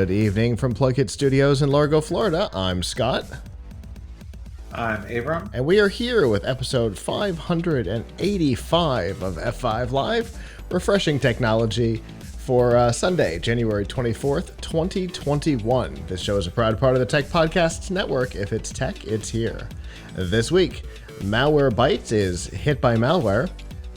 Good evening from PLUGHITZ Studios in Largo, Florida. I'm Scott. I'm Avram. And we are here with episode 585 of F5 Live, refreshing technology for Sunday, January 24th, 2021. This show is a proud part of the Tech Podcasts Network. If it's tech, it's here. This week, Malwarebytes is hit by malware,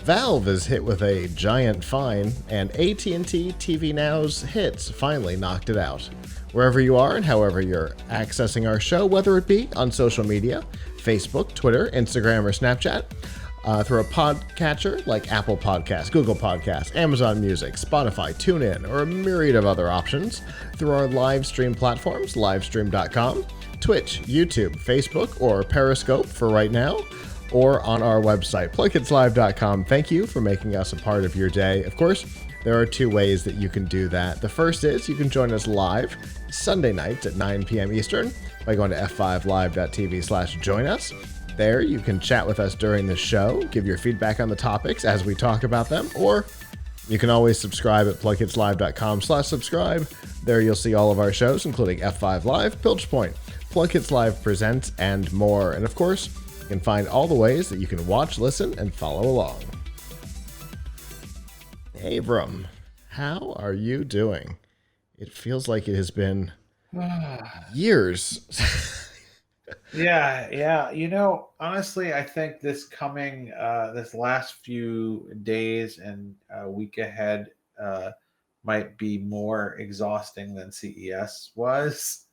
Valve is hit with a giant fine, and AT&T TV Now's hits finally knocked it out. Wherever you are and however you're accessing our show, whether it be on social media, Facebook, Twitter, Instagram, or Snapchat, through a podcatcher like Apple Podcasts, Google Podcasts, Amazon Music, Spotify, TuneIn, or a myriad of other options, through our live stream platforms, livestream.com, Twitch, YouTube, Facebook, or Periscope for right now, or on our website, PLUGHITZlive.com. Thank you for making us a part of your day. Of course, there are two ways that you can do that. The first is you can join us live Sunday nights at 9 p.m. Eastern by going to f5live.tv/join us. There you can chat with us during the show, give your feedback on the topics as we talk about them, or you can always subscribe at PLUGHITZlive.com/subscribe. There you'll see all of our shows, including F5 Live, Piltch Point, PLUGHITZ Live Presents, and more. And of course, you can find all the ways that you can watch, listen, and follow along. Avram, how are you doing? It feels like it has been years. Yeah. You know, honestly, I think this last few days and week ahead might be more exhausting than CES was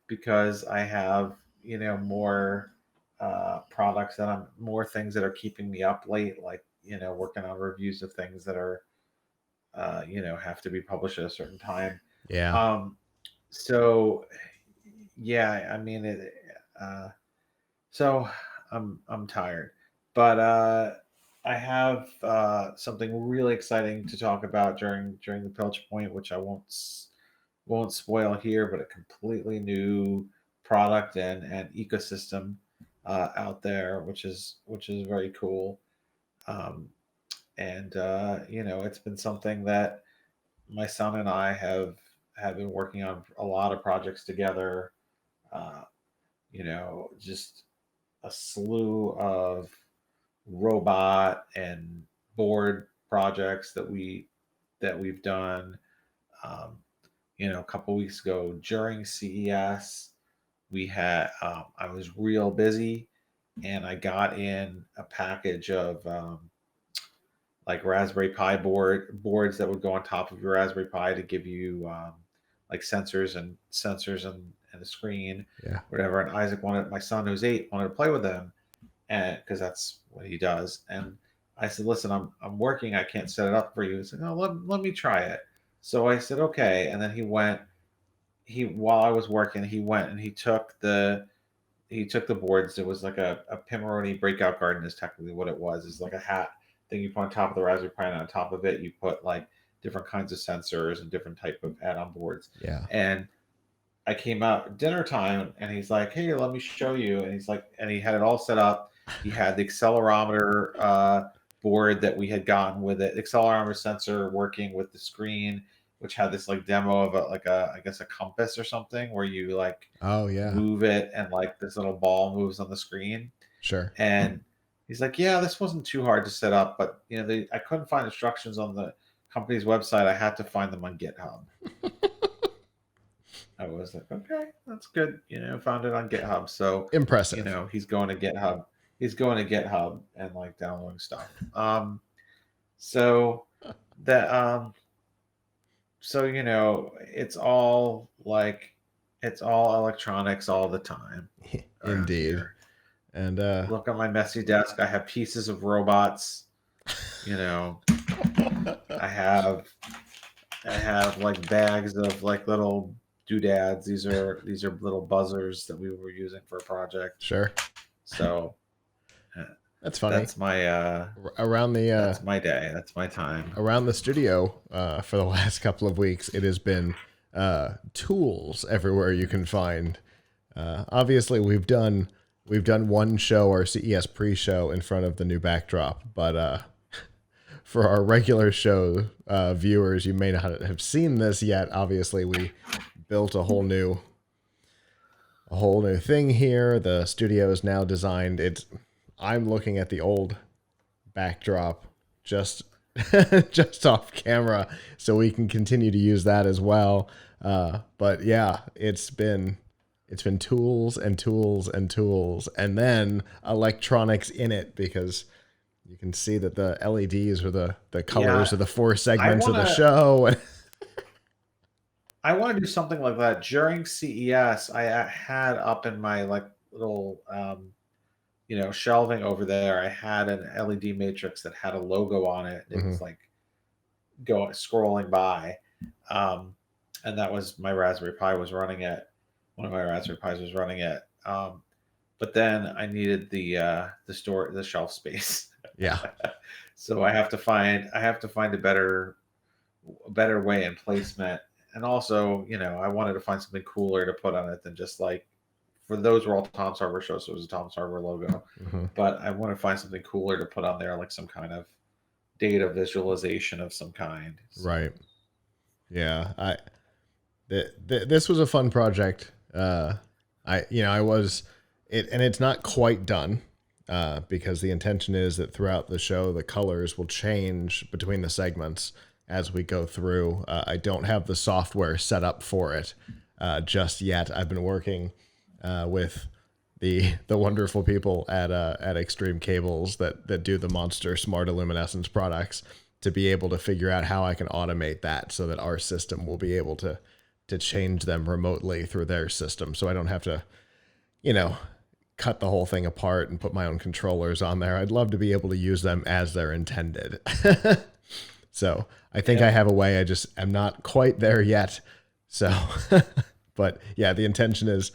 because I have, more products more things that are keeping me up late, like, working on reviews of things that are, have to be published at a certain time. Yeah. So yeah, I mean, so I'm tired, but I have something really exciting to talk about during the Piltch Point, which I won't spoil here, but a completely new product and ecosystem out there, which is very cool. And it's been something that my son and I have been working on a lot of projects together. Uh, just a slew of robot and board projects that we've done. A couple weeks ago during CES, we had I was real busy, and I got in a package of like Raspberry Pi boards that would go on top of your Raspberry Pi to give you like sensors and a screen, Yeah. whatever. And my son who's 8, wanted to play with them, and because that's what he does. And I said, "Listen, I'm working. I can't set it up for you." He said, "No, let me try it." So I said, "Okay." And then while I was working, he went and he took the boards. It was like a Pimoroni breakout garden is technically what it was. It's like a hat thing you put on top of the Raspberry Pi, and on top of it you put like different kinds of sensors and different type of add-on boards. Yeah. And I came out at dinner time, and he's like, "Hey, let me show you." And he's like, and he had it all set up. He had the accelerometer board that we had gotten with it, accelerometer sensor working with the screen, which had this like demo of I guess a compass or something where you like move it and like this little ball moves on the screen. Sure. And he's like, "Yeah, this wasn't too hard to set up, but I couldn't find instructions on the company's website. I had to find them on GitHub." I was like, "Okay, that's good." Found it on GitHub. So impressive. He's going to GitHub. He's going to GitHub and like downloading stuff. So that it's all electronics all the time. Indeed. Here. And look on my messy desk. I have pieces of robots. I have like bags of like little doodads. These are little buzzers that we were using for a project. Sure. So that's funny. That's my around the that's my day. That's my time. Around the studio for the last couple of weeks, it has been tools everywhere you can find. Obviously, we've done one show, our CES pre-show, in front of the new backdrop, but for our regular show viewers, you may not have seen this yet. Obviously, we built a whole new thing here. The studio is now designed. I'm looking at the old backdrop just just off camera, so we can continue to use that as well. But yeah, it's been tools and tools and tools, and then electronics in it, because you can see that the LEDs are the colors of the 4 segments of the show. I want to do something like that during CES. I had up in my like little shelving over there, I had an LED matrix that had a logo on it. It was like scrolling by. And that was my Raspberry Pi was running it. One of my Raspberry Pis was running it. But then I needed the shelf space. Yeah. So I have to find a better way and placement. And also, I wanted to find something cooler to put on it than just like, for those were all Tom's Hardware shows, so it was a Tom's Hardware logo. But I want to find something cooler to put on there, like some kind of data visualization of some kind. So. Right. Yeah. This was a fun project. And it's not quite done, because the intention is that throughout the show, the colors will change between the segments as we go through. I don't have the software set up for it just yet. I've been working with the wonderful people at Extreme Cables that do the Monster Smart Illuminescence products, to be able to figure out how I can automate that so that our system will be able to change them remotely through their system. So I don't have to, cut the whole thing apart and put my own controllers on there. I'd love to be able to use them as they're intended. So I think I have a way. I'm not quite there yet. So, but yeah, the intention is,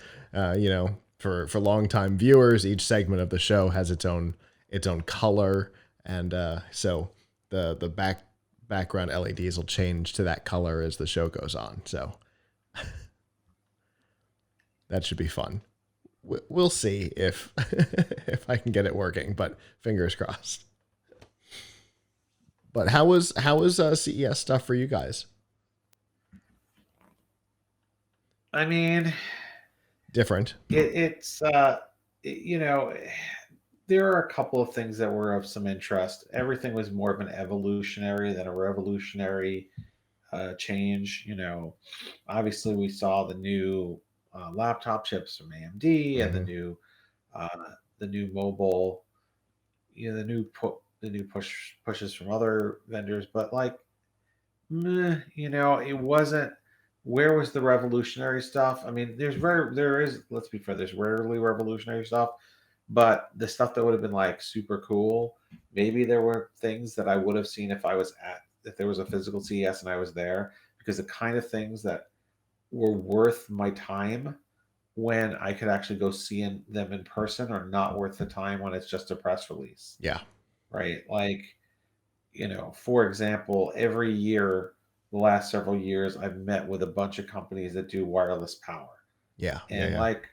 for longtime viewers, each segment of the show has its own color. And so the background LEDs will change to that color as the show goes on. So that should be fun. We'll see if I can get it working, but fingers crossed. But how was CES stuff for you guys? I mean, different. It's there are a couple of things that were of some interest. Everything was more of an evolutionary than a revolutionary change. Obviously we saw the new laptop chips from AMD and the new mobile, the new pushes from other vendors, but like, it wasn't. Where was the revolutionary stuff? I mean, let's be fair, there's rarely revolutionary stuff, but the stuff that would have been like super cool, maybe there were things that I would have seen if there was a physical CES and I was there, because the kind of things that were worth my time when I could actually go see them in person are not worth the time when it's just a press release. Yeah. Right. Like, for example, every year, the last several years, I've met with a bunch of companies that do wireless power. Yeah. And like,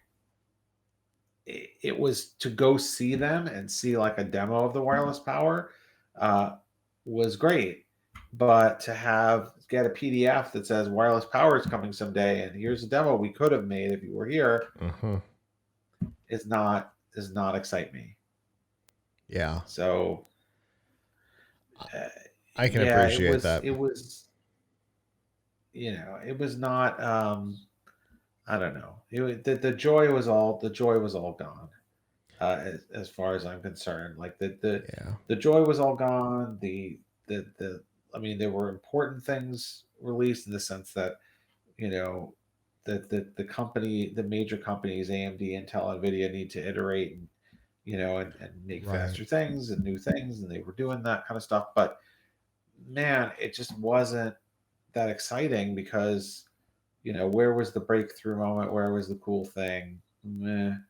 it was to go see them and see like a demo of the wireless power was great. But to get a PDF that says wireless power is coming someday, and here's a demo we could have made if you were here, does not excite me. Yeah. So I can appreciate that. It was, it was not. I don't know. The joy was all gone. As far as I'm concerned, like the joy was all gone. I mean, there were important things released in the sense that, the major companies, AMD, Intel, Nvidia, need to iterate and, and make faster things and new things, and they were doing that kind of stuff. But man, it just wasn't that exciting because, where was the breakthrough moment? Where was the cool thing? Nothing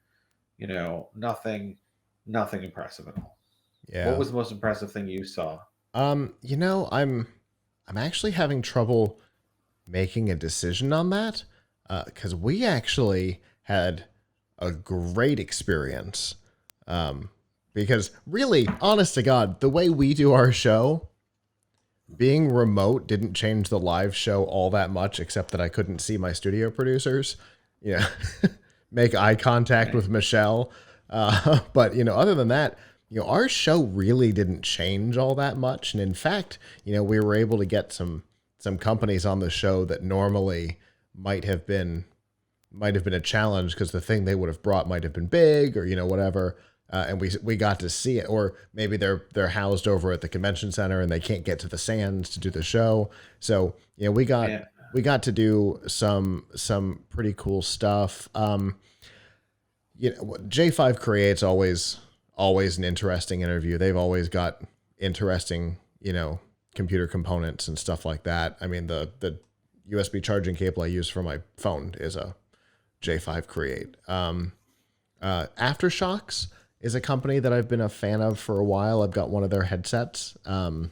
impressive at all. Yeah. What was the most impressive thing you saw? I'm actually having trouble making a decision on that, because we actually had a great experience. Because really, honest to God, the way we do our show, being remote didn't change the live show all that much, except that I couldn't see my studio producers. Yeah, make eye contact with Michelle. But other than that, our show really didn't change all that much. And in fact, we were able to get some companies on the show that normally might have been a challenge because the thing they would have brought might have been big or whatever. And we got to see it, or maybe they're housed over at the convention center and they can't get to the Sands to do the show. So we got to do some pretty cool stuff. J5 Create's always an interesting interview. They've always got interesting computer components and stuff like that. I mean, the USB charging cable I use for my phone is a J5 Create. Aftershocks is a company that I've been a fan of for a while. I've got one of their headsets, and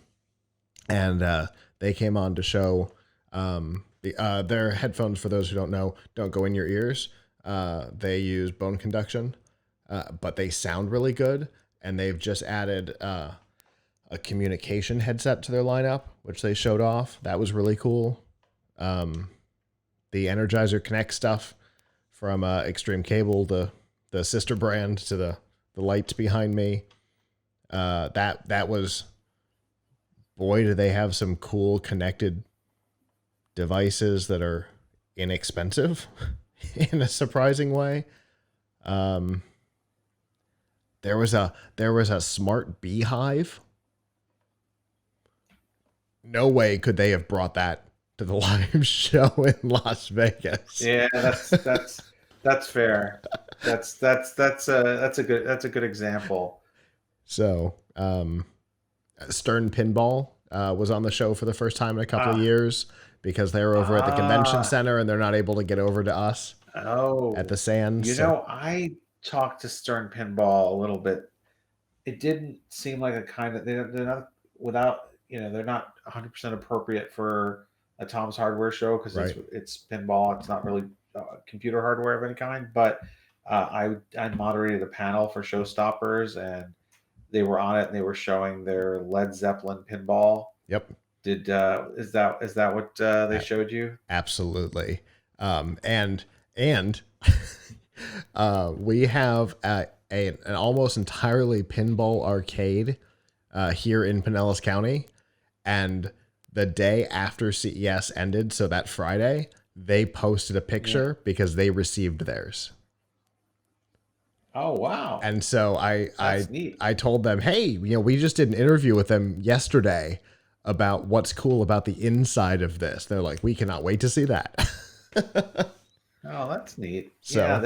they came on to show their headphones. For those who don't know, don't go in your ears. They use bone conduction, but they sound really good. And they've just added a communication headset to their lineup, which they showed off. That was really cool. The Energizer Connect stuff from Extreme Cable, the sister brand to the lights behind me. That was, boy, do they have some cool connected devices that are inexpensive in a surprising way. There was a smart beehive. No way could they have brought that to the live show in Las Vegas. Yeah, that's fair. That's a good example. So, Stern Pinball was on the show for the first time in a couple of years because they're over at the convention center and they're not able to get over to us. At the Sands. I talked to Stern Pinball a little bit. It didn't seem like a kind of they're not without they're not 100% appropriate for a Tom's Hardware show because it's pinball. It's not really computer hardware of any kind. But I moderated a panel for Showstoppers, and they were on it, and they were showing their Led Zeppelin pinball. Yep. Is that what they showed you? Absolutely. And we have an almost entirely pinball arcade here in Pinellas County, and the day after CES ended, so that Friday, they posted a picture because they received theirs. Oh wow! And so I told them, hey, we just did an interview with them yesterday about what's cool about the inside of this. They're like, we cannot wait to see that. Oh, that's neat. So, yeah,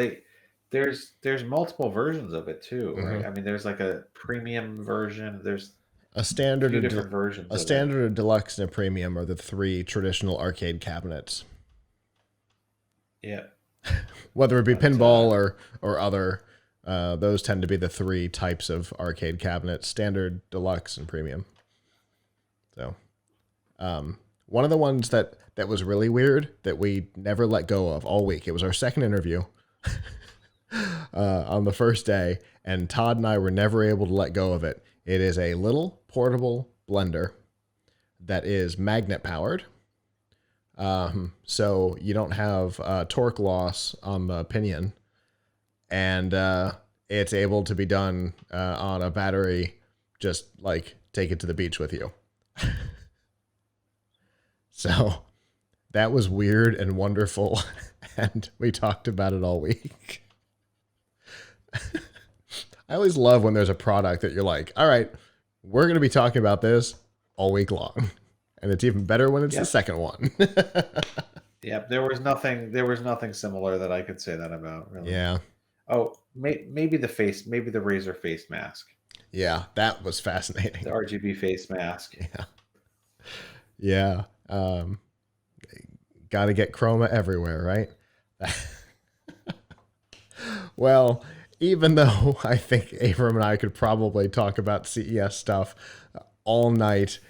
there's multiple versions of it too, right? I mean, there's like a premium version. There's a standard, different versions. A standard, a deluxe, and a premium are the three traditional arcade cabinets. Yeah. Whether it be pinball or other, those tend to be the three types of arcade cabinets: standard, deluxe, and premium. So, one of the ones that was really weird that we never let go of all week. It was our second interview on the first day, and Todd and I were never able to let go of it. It is a little portable blender that is magnet powered. So you don't have torque loss on the pinion, and it's able to be done on a battery. Just like take it to the beach with you. So that was weird and wonderful, and we talked about it all week. I always love when there's a product that you're like, all right, we're going to be talking about this all week long. And it's even better when it's the second one. Yep. There was nothing similar that I could say that about, really. Yeah. Oh, maybe the Razer face mask. Yeah, that was fascinating. The RGB face mask. Yeah. Yeah. Got to get chroma everywhere, right? Well, even though I think Avram and I could probably talk about CES stuff all night,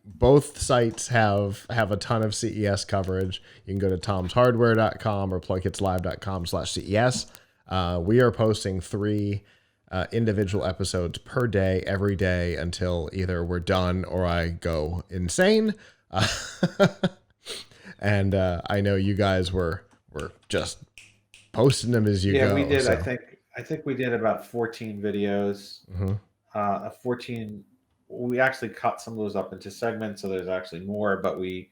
both sites have a ton of CES coverage. You can go to tomshardware.com or plughitzlive.com/CES. We are posting 3 individual episodes per day, every day, until either we're done or I go insane. And I know you guys were just posting them as you go. We did. So. I think we did about 14 videos. 14. We actually cut some of those up into segments, so there's actually more. But we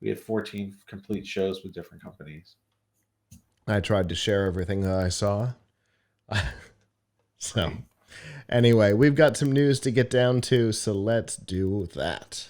had 14 complete shows with different companies. I tried to share everything that I saw. So, anyway, we've got some news to get down to, so let's do that.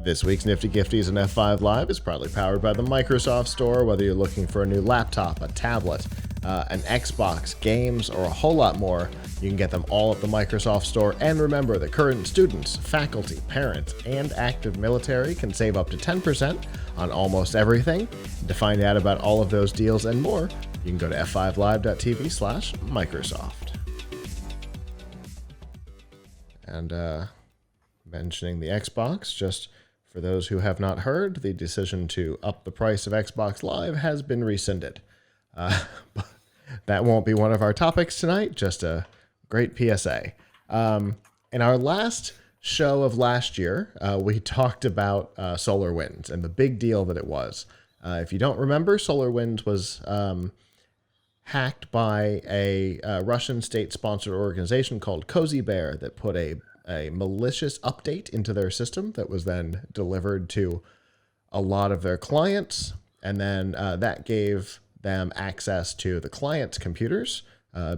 This week's Nifty Gifties and F5 Live is proudly powered by the Microsoft Store. Whether you're looking for a new laptop, a tablet, an Xbox, games, or a whole lot more, you can get them all at the Microsoft Store. And remember that current students, faculty, parents, and active military can save up to 10% on almost everything. And to find out about all of those deals and more, you can go to f5live.tv/Microsoft. And mentioning the Xbox, just for those who have not heard, the decision to up the price of Xbox Live has been rescinded. But that won't be one of our topics tonight, just a great PSA. In our last show of last year, we talked about SolarWinds and the big deal that it was. If you don't remember, SolarWinds was hacked by a Russian state-sponsored organization called Cozy Bear that put a malicious update into their system that was then delivered to a lot of their clients. And then that gave them access to the client's computers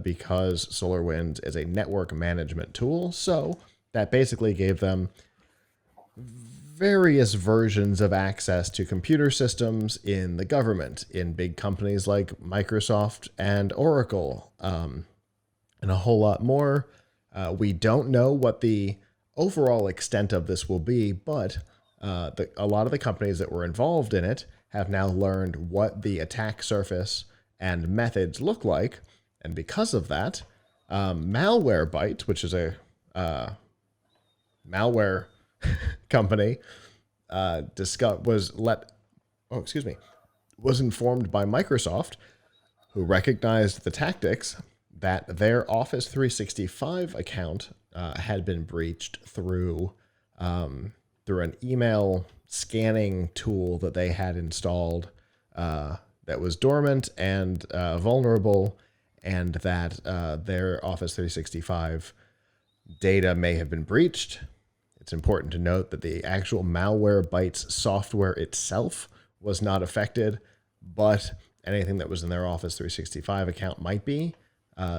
because SolarWinds is a network management tool. So that basically gave them various versions of access to computer systems in the government, in big companies like Microsoft and Oracle, and a whole lot more. We don't know what the overall extent of this will be, but a lot of the companies that were involved in it have now learned what the attack surface and methods look like. And because of that, Malwarebytes, which is a malware company, was informed by Microsoft, who recognized the tactics, that their Office 365 account had been breached through an email scanning tool that they had installed that was dormant and vulnerable, and that their Office 365 data may have been breached. It's important to note that the actual Malwarebytes software itself was not affected, but anything that was in their Office 365 account might be.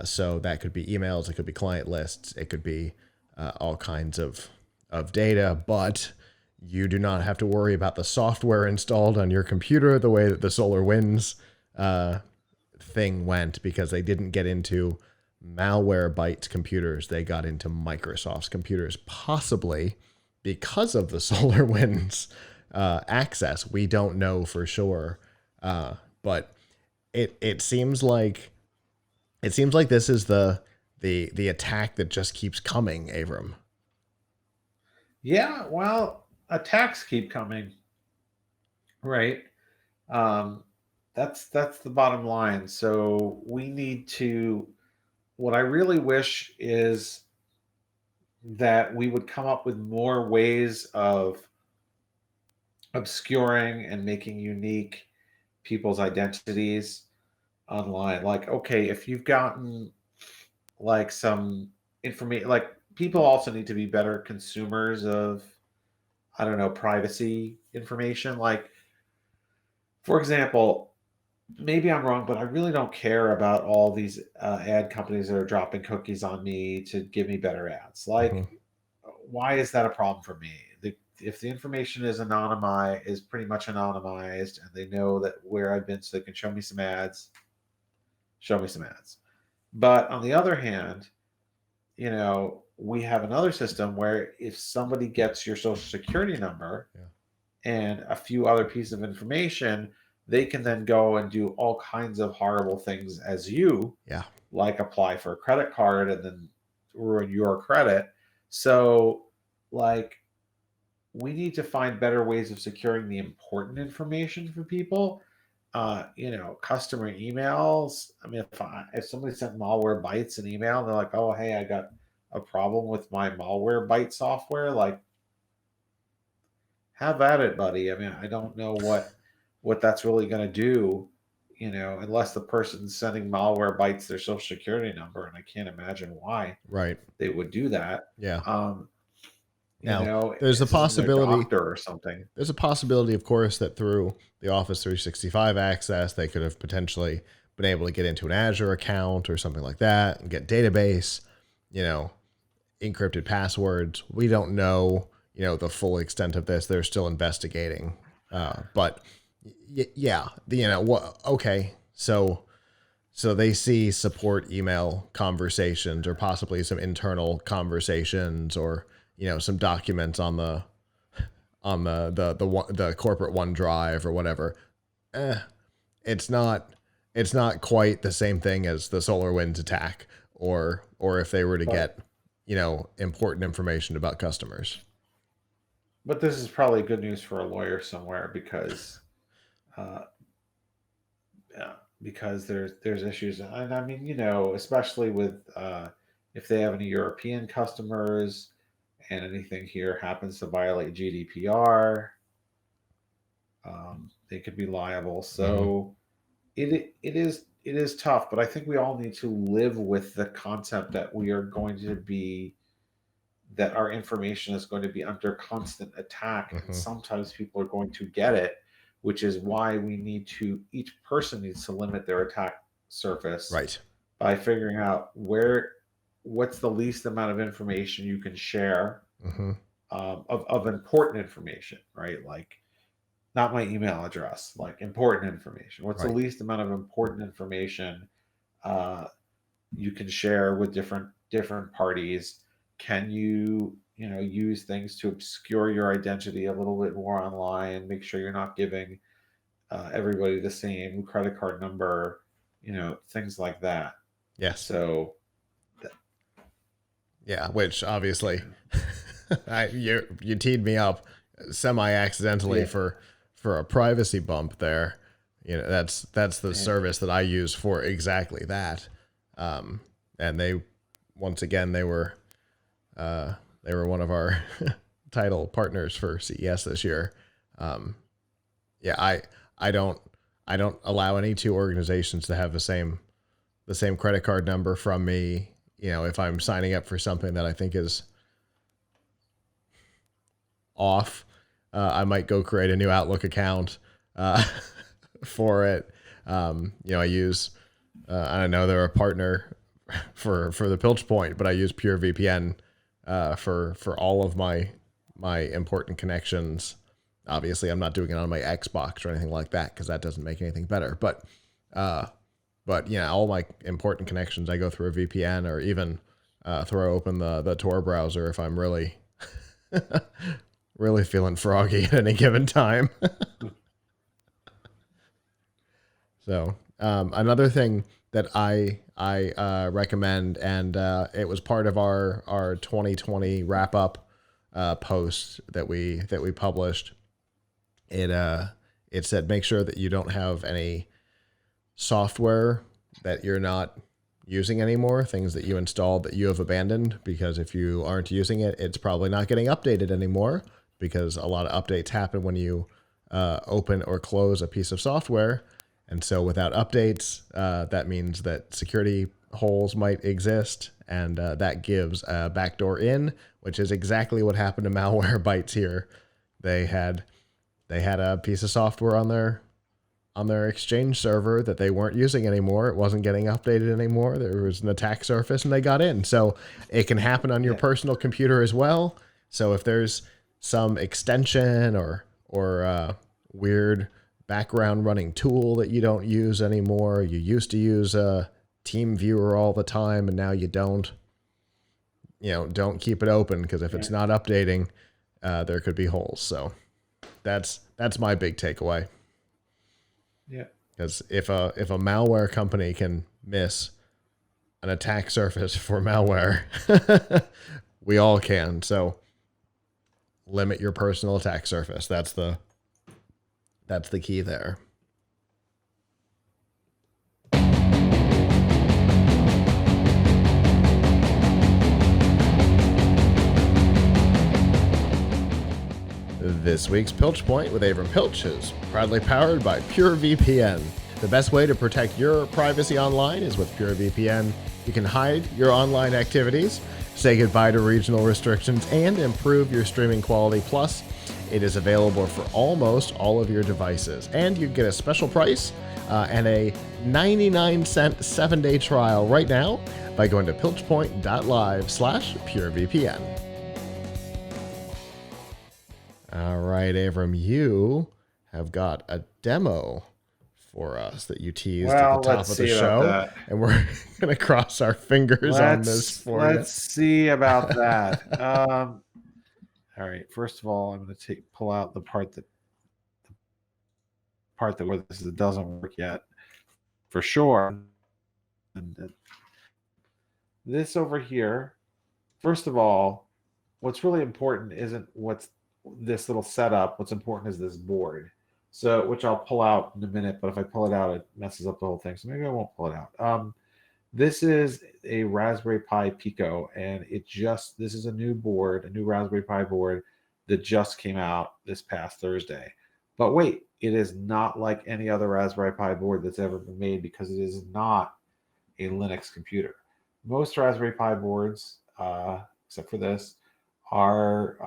So that could be emails, it could be client lists, it could be all kinds of data, but you do not have to worry about the software installed on your computer the way that the SolarWinds thing went, because they didn't get into Malwarebytes computers, they got into Microsoft's computers, possibly because of the SolarWinds access. We don't know for sure, but it seems like this is the attack that just keeps coming, Avram. Yeah, well, attacks keep coming, right? That's the bottom line. So we need to. What I really wish is that we would come up with more ways of obscuring and making unique people's identities online. Like, okay, if you've gotten like some information, like people also need to be better consumers of, I don't know, privacy information. Like, for example, maybe I'm wrong, but I really don't care about all these ad companies that are dropping cookies on me to give me better ads. Like, why is that a problem for me? If the information is anonymized, is pretty much anonymized, and they know that where I've been, so they can show me some ads. But on the other hand, we have another system where if somebody gets your social security number and a few other pieces of information, they can then go and do all kinds of horrible things as you, like apply for a credit card and then ruin your credit. So, like, we need to find better ways of securing the important information for people. Customer emails. I mean, if somebody sent Malwarebytes an email and they're like, "Oh, hey, I got a problem with my Malwarebytes software," like, have at it, buddy. I mean, I don't know what that's really going to do, unless the person's sending Malwarebytes their social security number, and I can't imagine why Right. they would do that. Yeah. Um, Now, there's the this isn't their possibility. doctor or something. There's a possibility, of course, that through the Office 365 access, they could have potentially been able to get into an Azure account or something like that and get database, encrypted passwords. We don't know, the full extent of this. They're still investigating. But yeah, okay. So they see support email conversations or possibly some internal conversations or, some documents on the corporate OneDrive or whatever. It's not quite the same thing as the SolarWinds attack or if they were to get, important information about customers. But this is probably good news for a lawyer somewhere because there's issues, and I mean, especially with if they have any European customers and anything here happens to violate GDPR, they could be liable. So it is tough, but I think we all need to live with the concept that that our information is going to be under constant attack, and sometimes people are going to get it, which is why each person needs to limit their attack surface, right, by figuring out what's the least amount of information you can share, of important information, right? Like, not my email address, like important information. What's the least amount of important information you can share with different parties? Can you use things to obscure your identity a little bit more online? Make sure you're not giving everybody the same credit card number, things like that. Yes. So, yeah, which obviously you teed me up semi-accidentally for a privacy bump there. That's the service that I use for exactly that. And they, once again, they were one of our title partners for CES this year. I don't allow any two organizations to have the same credit card number from me. If I'm signing up for something that I think is off, I might go create a new Outlook account for it. I use, I don't know, they're a partner for the Piltch point, but I use Purevpn for all of my important connections. Obviously, I'm not doing it on my Xbox or anything like that because that doesn't make anything better. But all my important connections, I go through a VPN or even throw open the Tor browser if I'm really really feeling froggy at any given time. So another thing that I recommend, and it was part of our 2020 wrap up post that we published. It said make sure that you don't have any software that you're not using anymore, things that you installed that you have abandoned, because if you aren't using it, it's probably not getting updated anymore, because a lot of updates happen when you open or close a piece of software. And so without updates, that means that security holes might exist, and that gives a backdoor in, which is exactly what happened to Malwarebytes here. They had a piece of software on their Exchange server that they weren't using anymore. It wasn't getting updated anymore. There was an attack surface, and they got in. So it can happen on your personal computer as well. So if there's some extension or weird background running tool that you don't use anymore, you used to use a TeamViewer all the time, and now you don't. Don't keep it open, because if it's not updating, there could be holes. So that's my big takeaway. Yeah. Because if a malware company can miss an attack surface for malware, we all can. So limit your personal attack surface. That's the key there. This week's Piltch Point with Avram Piltch is proudly powered by Purevpn. The best way to protect your privacy online is with Purevpn. You can hide your online activities, say goodbye to regional restrictions, and improve your streaming quality. Plus, it is available for almost all of your devices. And you get a special price and a 99-cent 7-day trial right now by going to piltchpoint.live/purevpn. All right, Avram, you have got a demo for us that you teased at the top of the show, and we're going to cross our fingers on this for you. Let's see about that. All right. First of all, I'm going to pull out the part where this doesn't work yet, for sure. And this over here. First of all, what's really important isn't what's this little setup. What's important is this board. So, which I'll pull out in a minute, but if I pull it out, it messes up the whole thing. So maybe I won't pull it out. This is a Raspberry Pi Pico, and this is a new board, a new Raspberry Pi board that just came out this past Thursday. But wait, it is not like any other Raspberry Pi board that's ever been made, because it is not a Linux computer. Most Raspberry Pi boards, except for this, are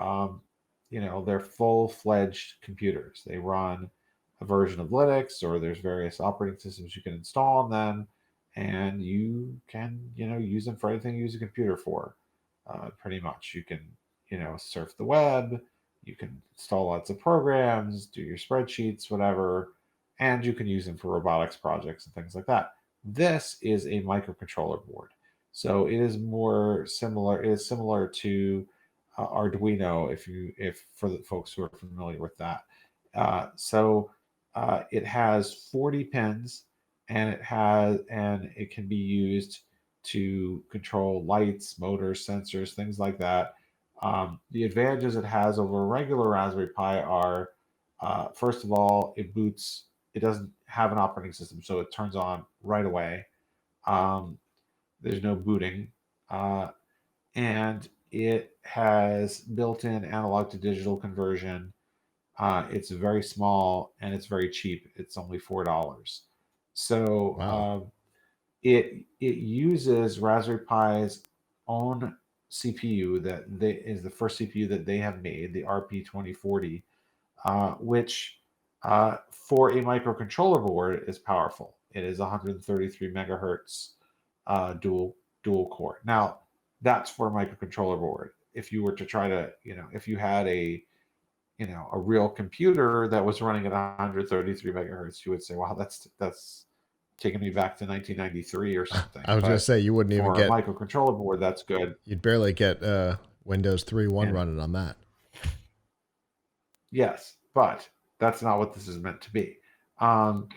they're full-fledged computers. They run a version of Linux, or there's various operating systems you can install on them, and you can, use them for anything you use a computer for. Pretty much, you can, surf the web, you can install lots of programs, do your spreadsheets, whatever, and you can use them for robotics projects and things like that. This is a microcontroller board, so it is similar. It is similar to Arduino, if for the folks who are familiar with that. It has 40 pins, and it can be used to control lights, motors, sensors, things like that. The advantages it has over a regular Raspberry Pi are, first of all, it boots. It doesn't have an operating system, so it turns on right away. There's no booting, and it has built-in analog to digital conversion. It's very small, and it's very cheap. It's only $4. So wow. It uses Raspberry Pi's own CPU that is the first CPU that they have made, the RP2040, which for a microcontroller board is powerful. It is 133 megahertz dual core. Now, that's for a microcontroller board. If you were to try to, if you had a real computer that was running at 133 megahertz, you would say, wow, that's taking me back to 1993 or something. I was going to say, you wouldn't even get a microcontroller board. That's good. You'd barely get Windows 3.1 running on that. Yes, but that's not what this is meant to be. Arduino,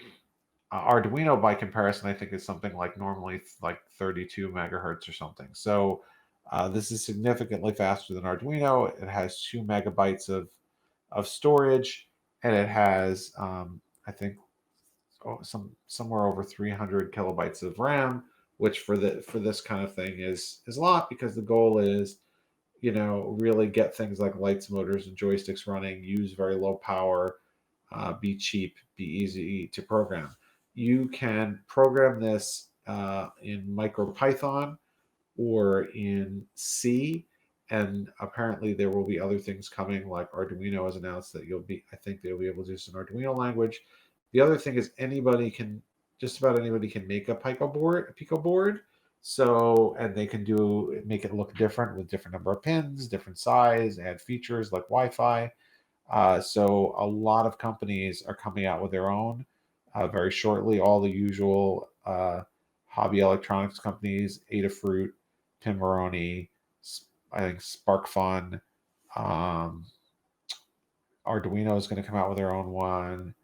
by comparison, I think is something like normally like 32 megahertz or something. So this is significantly faster than Arduino. It has 2 megabytes of storage, and it has I think somewhere over 300 kilobytes of RAM, which for this kind of thing is a lot, because the goal is, really get things like lights, motors, and joysticks running, use very low power, be cheap, be easy to program. You can program this in MicroPython or in C, and apparently there will be other things coming, like Arduino has announced that I think they'll be able to do this in Arduino language. The other thing is just about anybody can make a Pico board. So, and they can make it look different with different number of pins, different size, add features like Wi-Fi. So a lot of companies are coming out with their own very shortly. All the usual hobby electronics companies, Adafruit, Tim Maroney, I think SparkFun, Arduino is going to come out with their own one.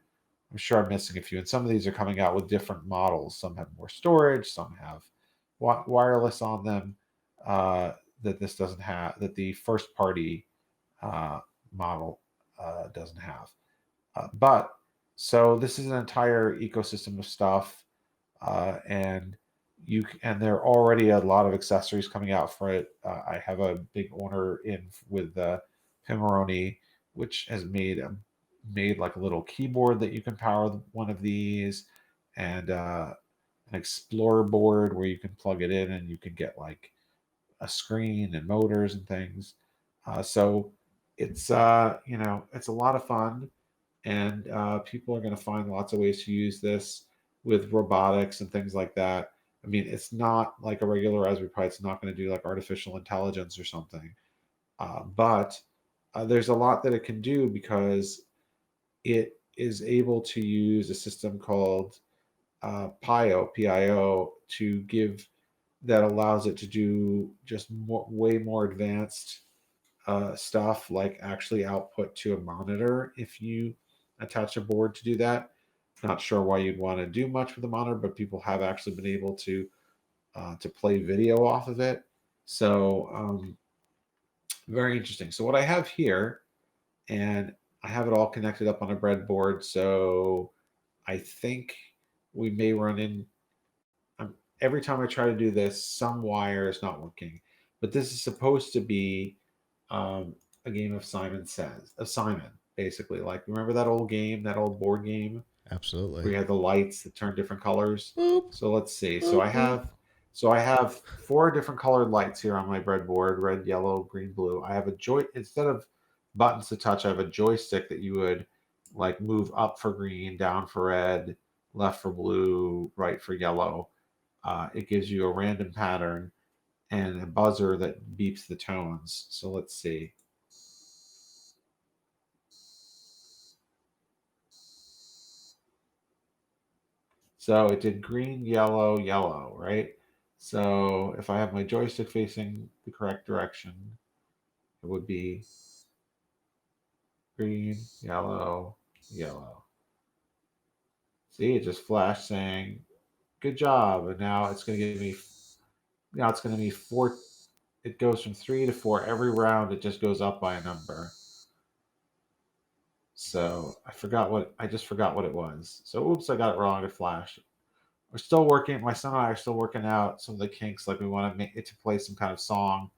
I'm sure I'm missing a few, and some of these are coming out with different models. Some have more storage, some have wireless on them that this doesn't have, that the first party model doesn't have. But so this is an entire ecosystem of stuff, and there are already a lot of accessories coming out for it. I have a big order in with Pimoroni, which has made like a little keyboard that you can power one of these, and an Explorer board where you can plug it in and you can get like a screen and motors and things. So it's it's a lot of fun, and people are going to find lots of ways to use this with robotics and things like that. I mean, it's not like a regular Raspberry Pi. It's not going to do like artificial intelligence or something, but there's a lot that it can do because it is able to use a system called PIO, to give that allows it to do just way more advanced stuff, like actually output to a monitor if you attach a board to do that. Not sure why you'd want to do much with a monitor, but people have actually been able to play video off of it. So very interesting. So what I have here, and I have it all connected up on a breadboard. So I think we may run in. Every time I try to do this, some wire is not working. But this is supposed to be a game of Simon, basically. Like, remember that old game, that old board game Absolutely. where you had the lights that turn different colors? Boop. So let's see. Boop. So I have 4 different colored lights here on my breadboard: red, yellow, green, blue. I have instead of buttons to touch, I have a joystick that you would like move up for green, down for red, left for blue, right for yellow. It gives you a random pattern and a buzzer that beeps the tones. So let's see. So it did green, yellow, yellow, right? So if I have my joystick facing the correct direction, it would be green, yellow, yellow. See, it just flashed saying, good job. And now it's going to give me, now it's going to be 4. It goes from 3 to 4. Every round, it just goes up by a number. So I just forgot what it was. So oops, I got it wrong. It flashed. We're still working. My son and I are still working out some of the kinks. Like, we want to make it to play some kind of song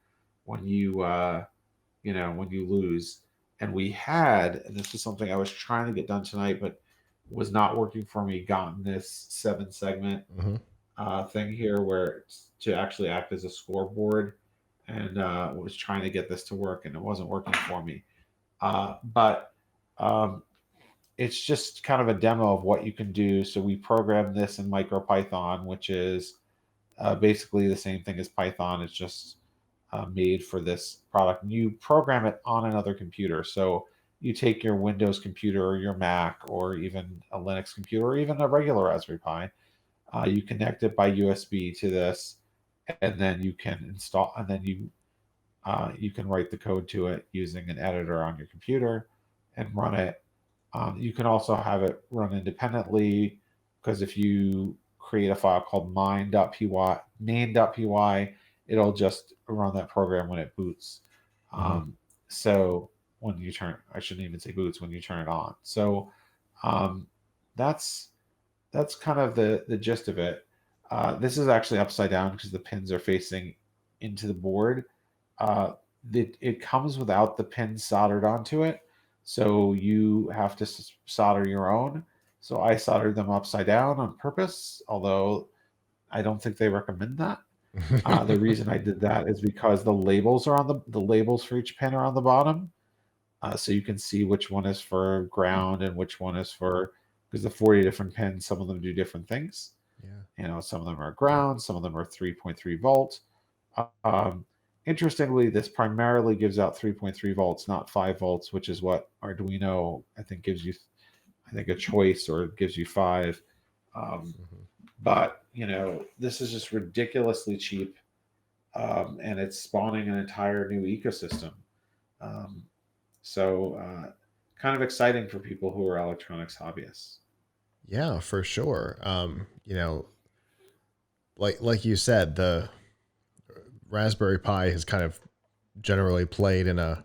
when when you lose. And and this was something I was trying to get done tonight, but was not working for me. Gotten this 7 segment thing here where it's to actually act as a scoreboard, and was trying to get this to work, and it wasn't working for me. But it's just kind of a demo of what you can do. So we programmed this in MicroPython, which is basically the same thing as Python. It's just made for this product. And you program it on another computer. So you take your Windows computer or your Mac or even a Linux computer or even a regular Raspberry Pi. You connect it by USB to this, and then you can install, and then you can write the code to it using an editor on your computer and run it. You can also have it run independently, because if you create a file called main.py, it'll just run that program when it boots. So when you I shouldn't even say boots, when you turn it on. So that's kind of the gist of it. This is actually upside down because the pins are facing into the board. It comes without the pins soldered onto it, so you have to solder your own. So I soldered them upside down on purpose, although I don't think they recommend that. The reason I did that is because the labels are on the labels for each pin are on the bottom, so you can see which one is for ground and which one is for, because the 40 different pins, some of them do different things. Yeah. Some of them are ground, some of them are 3.3 volt. Interestingly, this primarily gives out 3.3 volts, not 5 volts, which is what Arduino, I think, gives you, I think, a choice, or it gives you 5. But, this is just ridiculously cheap, and it's spawning an entire new ecosystem. So kind of exciting for people who are electronics hobbyists. Yeah, for sure. Like you said, the Raspberry Pi has kind of generally played in a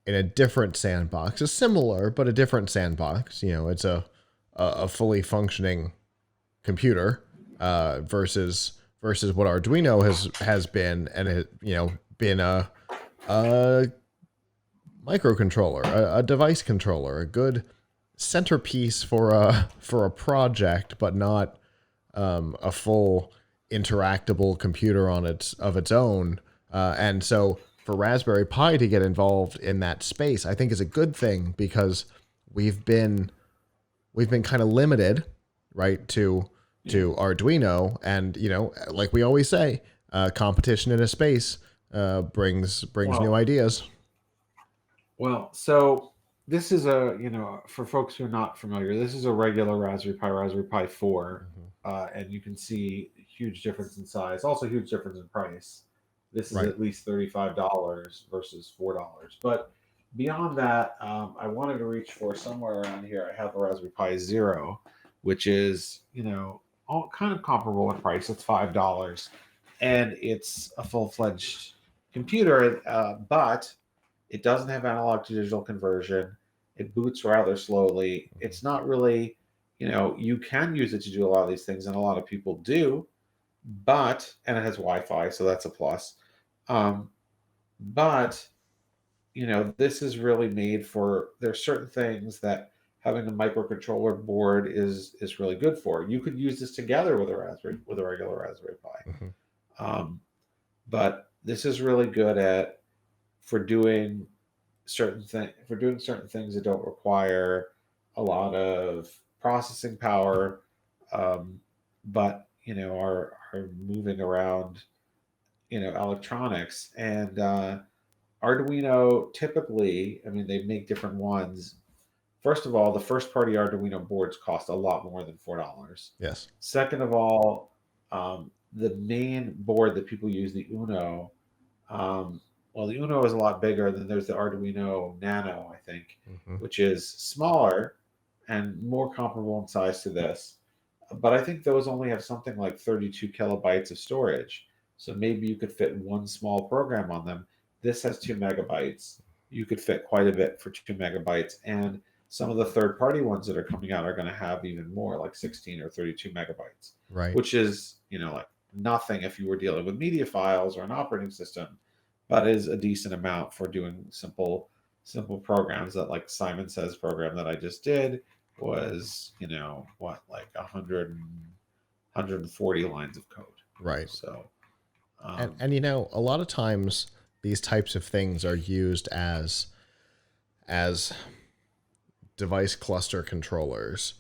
in a different sandbox, a similar but a different sandbox. You know, it's a fully functioning computer versus what Arduino has been, and it, you know, been a microcontroller, a device controller, a good centerpiece for a project, but not a full interactable computer of its own. And so for Raspberry Pi to get involved in that space, I think is a good thing, because we've been kind of limited, right, to Arduino, and you know, like we always say, competition in a space brings new ideas. Well, so this is a, you know, for folks who are not familiar, this is a regular Raspberry Pi 4, and you can see huge difference in size, also huge difference in price. This is Right. at least $35 versus $4. But beyond that, I wanted to reach for somewhere around here. I have a Raspberry Pi Zero, which is, you know, all kind of comparable in price. It's $5, and it's a full-fledged computer, but it doesn't have analog to digital conversion. It boots rather slowly. It's not really, you know, you can use it to do a lot of these things, and a lot of people do, and it has Wi-Fi, so that's a plus. Um, but, you know, this is really made for, there's certain things that having a microcontroller board is really good for. You could use this together with a regular Raspberry Pi. Mm-hmm. But this is really good for doing certain things that don't require a lot of processing power, but you know, are moving around, you know, electronics. And Arduino typically, I mean, they make different ones. First of all, the first party Arduino boards cost a lot more than $4. Yes. Second of all, the main board that people use, the Uno, well, the Uno is a lot bigger. Than there's the Arduino Nano, I think, which is smaller and more comparable in size to this. But I think those only have something like 32 kilobytes of storage. So maybe you could fit one small program on them. This has 2 megabytes. You could fit quite a bit for 2 megabytes. And some of the third party ones that are coming out are going to have even more, like 16 or 32 megabytes, Right. which is, you know, like nothing if you were dealing with media files or an operating system, but is a decent amount for doing simple programs. That, like Simon Says program that I just did was, you know, what, like 140 lines of code. Right. So, and you know, a lot of times these types of things are used as device cluster controllers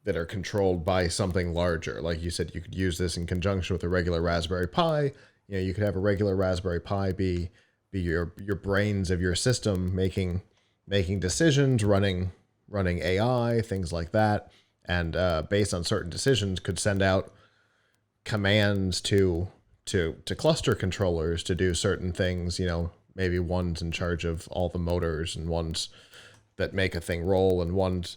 that are controlled by something larger. Like you said, you could use this in conjunction with a regular Raspberry Pi. You know, you could have a regular Raspberry Pi be your brains of your system, making decisions, running AI, things like that, and based on certain decisions, could send out commands to cluster controllers to do certain things. You know, maybe one's in charge of all the motors, and one's that make a thing roll, and one's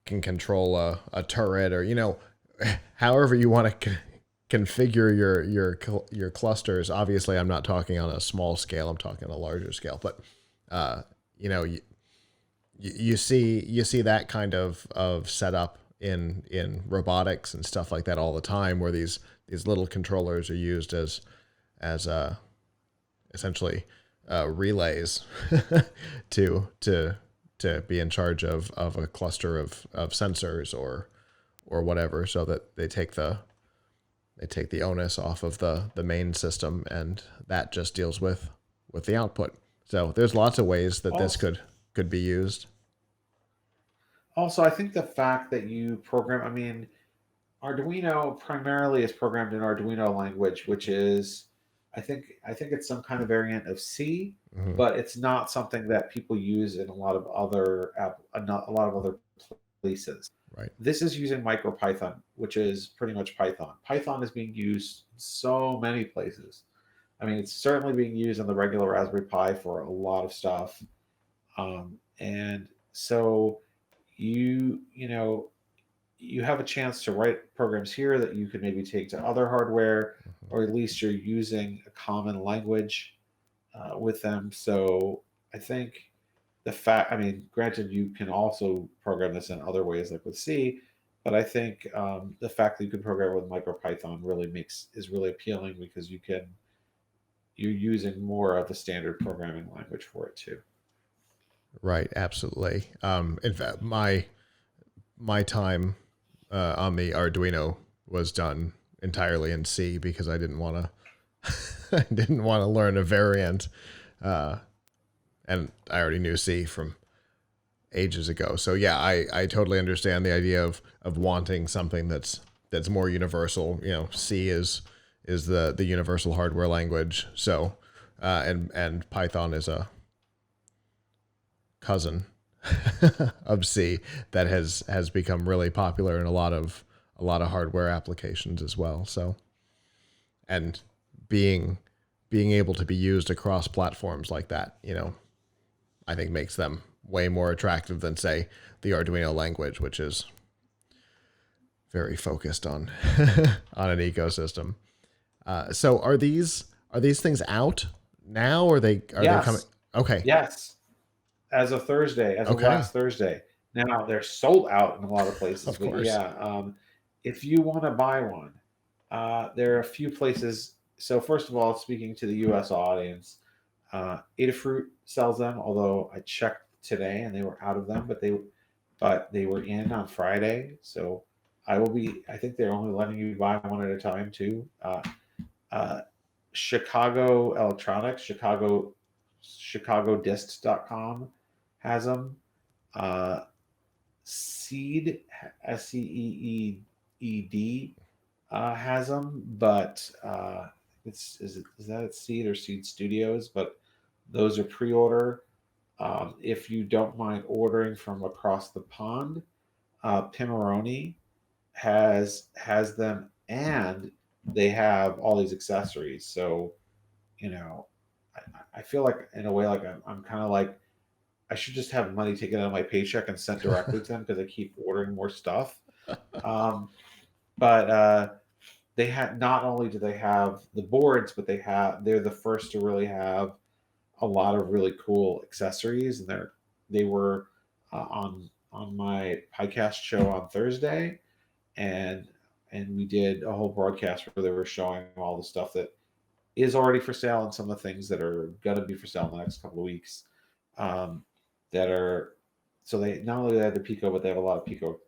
can control a turret, or, you know, however you want to configure your clusters. Obviously, I'm not talking on a small scale. I'm talking on a larger scale. But you know, you see that kind of setup in robotics and stuff like that all the time, where these little controllers are used as essentially relays to be in charge of a cluster of sensors or whatever, so that they take the onus off of the main system, and that just deals with the output. So there's lots of ways that this could be used. Also, I think the fact that you program, I mean, Arduino primarily is programmed in Arduino language, which is, I think it's some kind of variant of C, but it's not something that people use in a lot of other places. Right. This is using MicroPython, which is pretty much Python. Python is being used in so many places. I mean, it's certainly being used on the regular Raspberry Pi for a lot of stuff. And so you know, you have a chance to write programs here that you could maybe take to other hardware, or at least you're using a common language with them. So I think the fact, I mean, granted, you can also program this in other ways, like with C, but I think the fact that you can program with MicroPython is really appealing because you're using more of a standard programming language for it too. Right. Absolutely. In fact, my time on the Arduino was done entirely in C because I didn't want to I didn't want to learn a variant, and I already knew C from ages ago. So yeah, I totally understand the idea of wanting something that's more universal. You know, C is the universal hardware language. So and Python is a cousin of C that has become really popular in a lot of hardware applications as well. So, and being able to be used across platforms like that, you know, I think makes them way more attractive than, say, the Arduino language, which is very focused on on an ecosystem. So are these things out now, or they coming? Yes. Okay. Yes. As of Thursday, as of Okay. last Thursday. Now they're sold out in a lot of places, Of but course. yeah, if you want to buy one, there are a few places. So first of all, speaking to the U.S. audience, Adafruit sells them. Although I checked today and they were out of them, but they were in on Friday. So I think they're only letting you buy one at a time too. Chicago Electronics, ChicagoDiscs.com has them. Seed, Seeed, has them, but is that at Seed or Seed Studios? But those are pre-order. If you don't mind ordering from across the pond, Pimoroni has them, and they have all these accessories. So, you know, I feel like in a way like I'm kind of like I should just have money taken out of my paycheck and sent directly to them because I keep ordering more stuff. Um, but they had not only do they have the boards, but they're the first to really have a lot of really cool accessories, and they were on my podcast show on Thursday, and we did a whole broadcast where they were showing all the stuff that is already for sale and some of the things that are going to be for sale in the next couple of weeks. Um, that are so they not only have the Pico, but they have a lot of Pico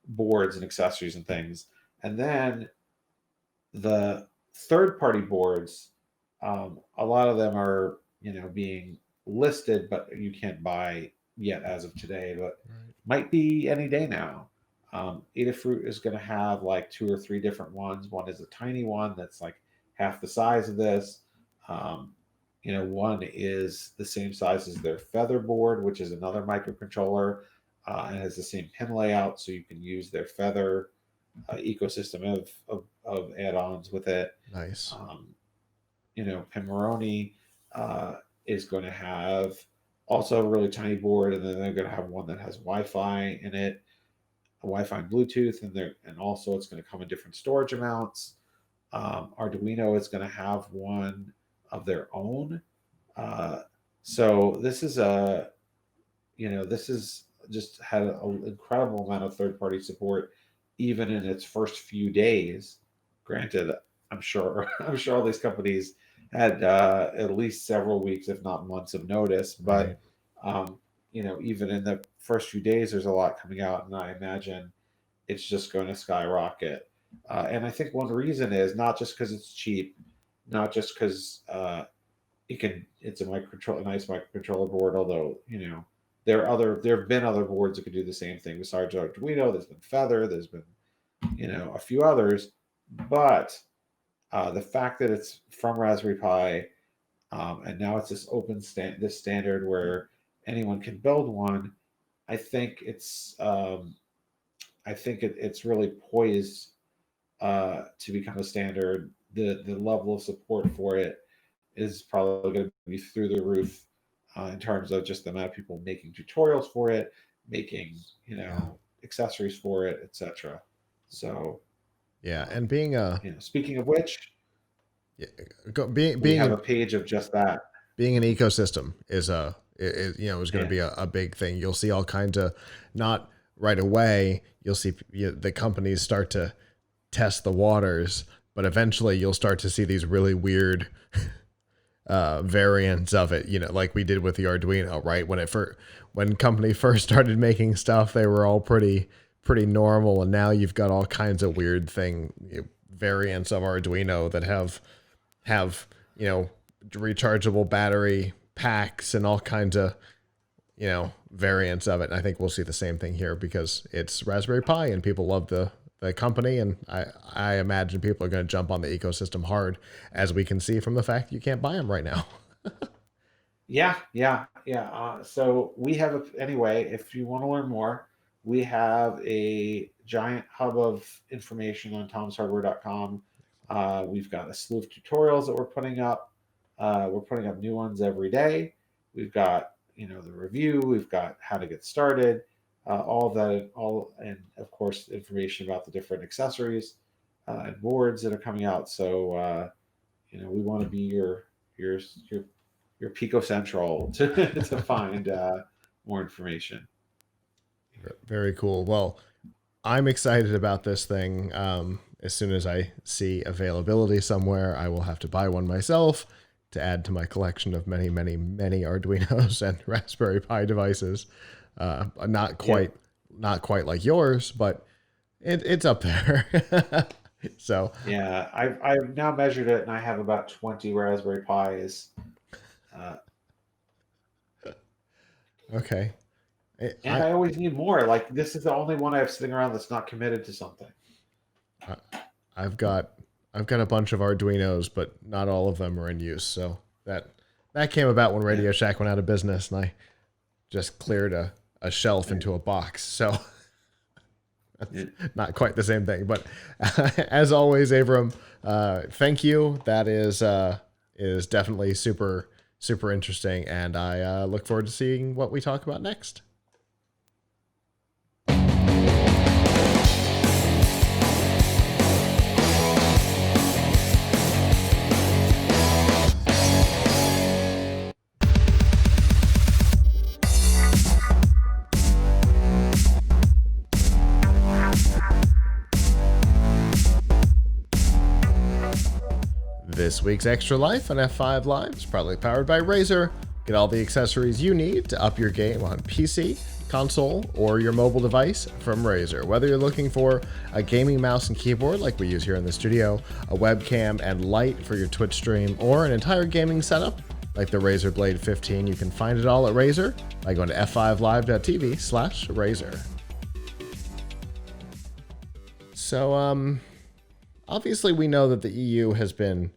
boards and accessories and things. And then the third party boards, a lot of them are being listed, but you can't buy yet as of today, but Right. might be any day now. Adafruit is going to have like 2 or 3 different ones. One is a tiny one that's like half the size of this. Um, one is the same size as their Feather board, which is another microcontroller, and has the same pin layout, so you can use their Feather ecosystem of add-ons with it. Nice. Pimoroni is going to have also a really tiny board, and then they're going to have one that has Wi-Fi in it, Wi-Fi and Bluetooth, and also it's going to come in different storage amounts. Arduino is going to have one of their own. So this is this is just had an incredible amount of third-party support, even in its first few days. Granted, I'm sure all these companies had at least several weeks, if not months, of notice. But Right. even in the first few days, there's a lot coming out, and I imagine it's just going to skyrocket. And I think one reason is not just because it's cheap, not just because it's a nice microcontroller board. Although there have been other boards that could do the same thing besides Arduino. There's been Feather. There's been a few others, but the fact that it's from Raspberry Pi, and now it's this standard where anyone can build one. I think it's really poised to become a standard. The level of support for it is probably going to be through the roof in terms of just the amount of people making tutorials for it, making accessories for it, etc. So Yeah, and being a speaking of which, yeah, being we have a page of just that. being an ecosystem is a is going to be a big thing. You'll see all kinds of, not right away, you'll see the companies start to test the waters, but eventually you'll start to see these really weird variants of it, like we did with the Arduino, right? When company first started making stuff, they were all pretty normal, and now you've got all kinds of weird variants of Arduino that have rechargeable battery packs and all kinds of variants of it. And I think we'll see the same thing here because it's Raspberry Pi and people love the company, and I imagine people are going to jump on the ecosystem hard, as we can see from the fact that you can't buy them right now. Yeah. So we have anyway, if you want to learn more, we have a giant hub of information on tomshardware.com. We've got a slew of tutorials that we're putting up. We're putting up new ones every day. We've got, the review, we've got how to get started, all of that, and of course, information about the different accessories and boards that are coming out. So, we want to be your Pico Central to find more information. Very cool. Well, I'm excited about this thing. As soon as I see availability somewhere, I will have to buy one myself to add to my collection of many, many, many Arduinos and Raspberry Pi devices. Not quite like yours, but it's up there. So yeah, I've now measured it, and I have about 20 Raspberry Pis. Okay. And I always need more. Like, this is the only one I have sitting around that's not committed to something. I've got a bunch of Arduinos, but not all of them are in use. So that came about when Radio Shack went out of business, and I just cleared a shelf into a box. So that's not quite the same thing. But as always, Avram, thank you. That is definitely super, super interesting, and I look forward to seeing what we talk about next. This week's Extra Life on F5 Live is proudly powered by Razer. Get all the accessories you need to up your game on PC, console, or your mobile device from Razer. Whether you're looking for a gaming mouse and keyboard like we use here in the studio, a webcam and light for your Twitch stream, or an entire gaming setup like the Razer Blade 15, you can find it all at Razer by going to f5live.tv/Razer. So, obviously we know that the EU has been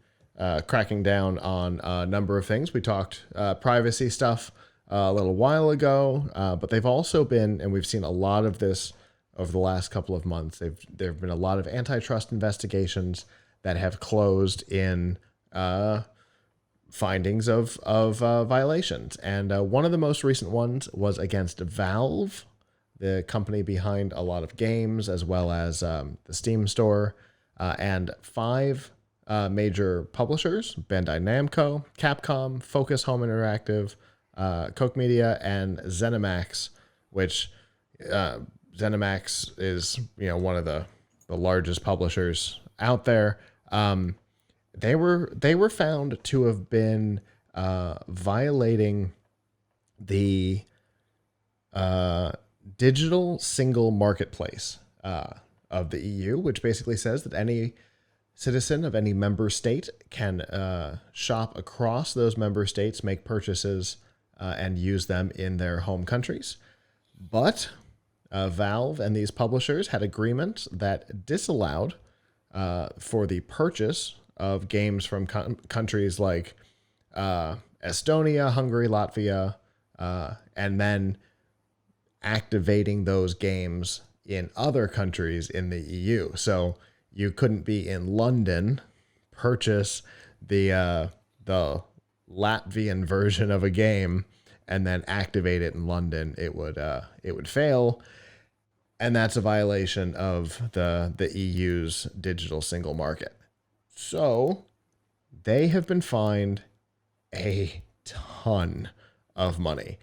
cracking down on a number of things. We talked privacy stuff a little while ago, but they've also been, and we've seen a lot of this over the last couple of months, there have been a lot of antitrust investigations that have closed in findings of violations. And one of the most recent ones was against Valve, the company behind a lot of games, as well as the Steam store, and 5 major publishers: Bandai Namco, Capcom, Focus Home Interactive, Koch Media, and ZeniMax, which ZeniMax is one of the largest publishers out there. They were found to have been violating the digital single marketplace of the EU, which basically says that any citizen of any member state can shop across those member states, make purchases, and use them in their home countries. But Valve and these publishers had agreements that disallowed for the purchase of games from countries like Estonia, Hungary, Latvia, and then activating those games in other countries in the EU. So you couldn't be in London, purchase the Latvian version of a game, and then activate it in London. It would fail, and that's a violation of the EU's digital single market. So they have been fined a ton of money.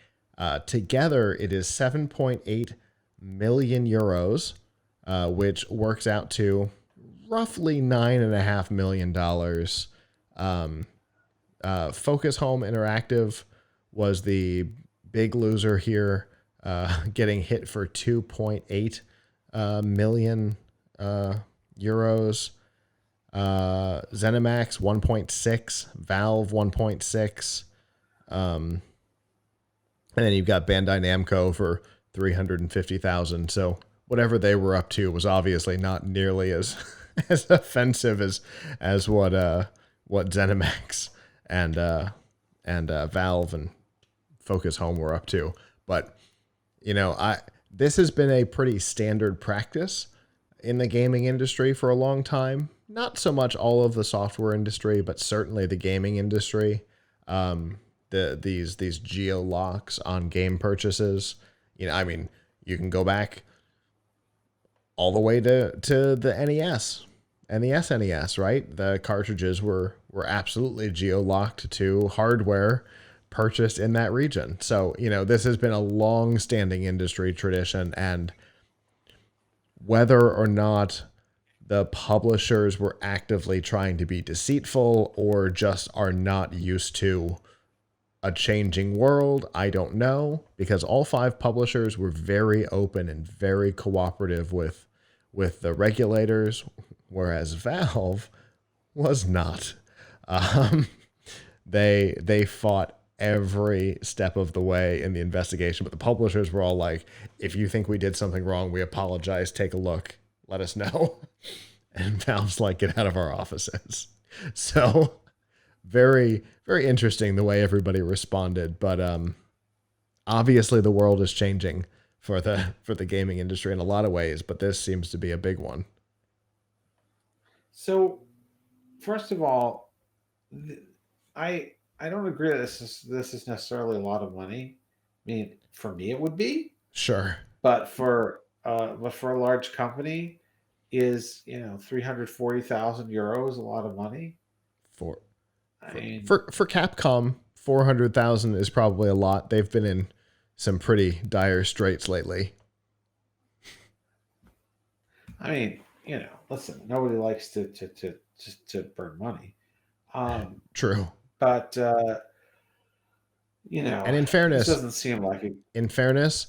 Together, it is 7.8 million euros, which works out to roughly $9.5 million. Focus Home Interactive was the big loser here, getting hit for 2.8 million euros. ZeniMax 1.6, Valve 1.6, and then you've got Bandai Namco for 350,000. So whatever they were up to was obviously not nearly as as offensive as what ZeniMax and Valve and Focus Home were up to. But this has been a pretty standard practice in the gaming industry for a long time. Not so much all of the software industry, but certainly the gaming industry. These geo locks on game purchases. You can go back all the way to the NES and the SNES, right? The cartridges were absolutely geo locked to hardware purchased in that region. So, this has been a long-standing industry tradition, and whether or not the publishers were actively trying to be deceitful or just are not used to a changing world, I don't know, because all 5 publishers were very open and very cooperative with the regulators, whereas Valve was not. They fought every step of the way in the investigation, but the publishers were all like, if you think we did something wrong, we apologize, take a look, let us know. And Valve's like, get out of our offices. So very, very interesting the way everybody responded. But obviously the world is changing for the gaming industry in a lot of ways, but this seems to be a big one. So first of all, I don't agree that this is necessarily a lot of money. I mean, for me it would be. Sure. But for a large company, is 340,000 euros a lot of money? For Capcom, 400,000 is probably a lot. They've been in some pretty dire straits lately. I mean, listen, nobody likes to burn money. True. But and in fairness, this doesn't seem like it. In fairness,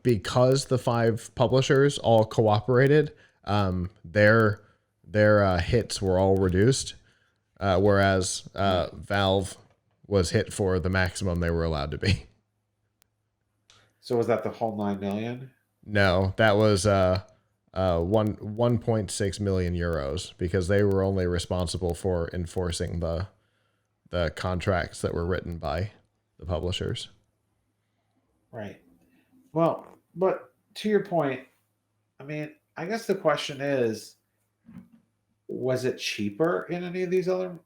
because the 5 publishers all cooperated, their hits were all reduced, whereas Valve was hit for the maximum they were allowed to be. So was that the whole 9 million? No, that was 1.6 million euros, because they were only responsible for enforcing the contracts that were written by the publishers. Right. Well, but to your point, I mean, I guess the question is, was it cheaper in any of these other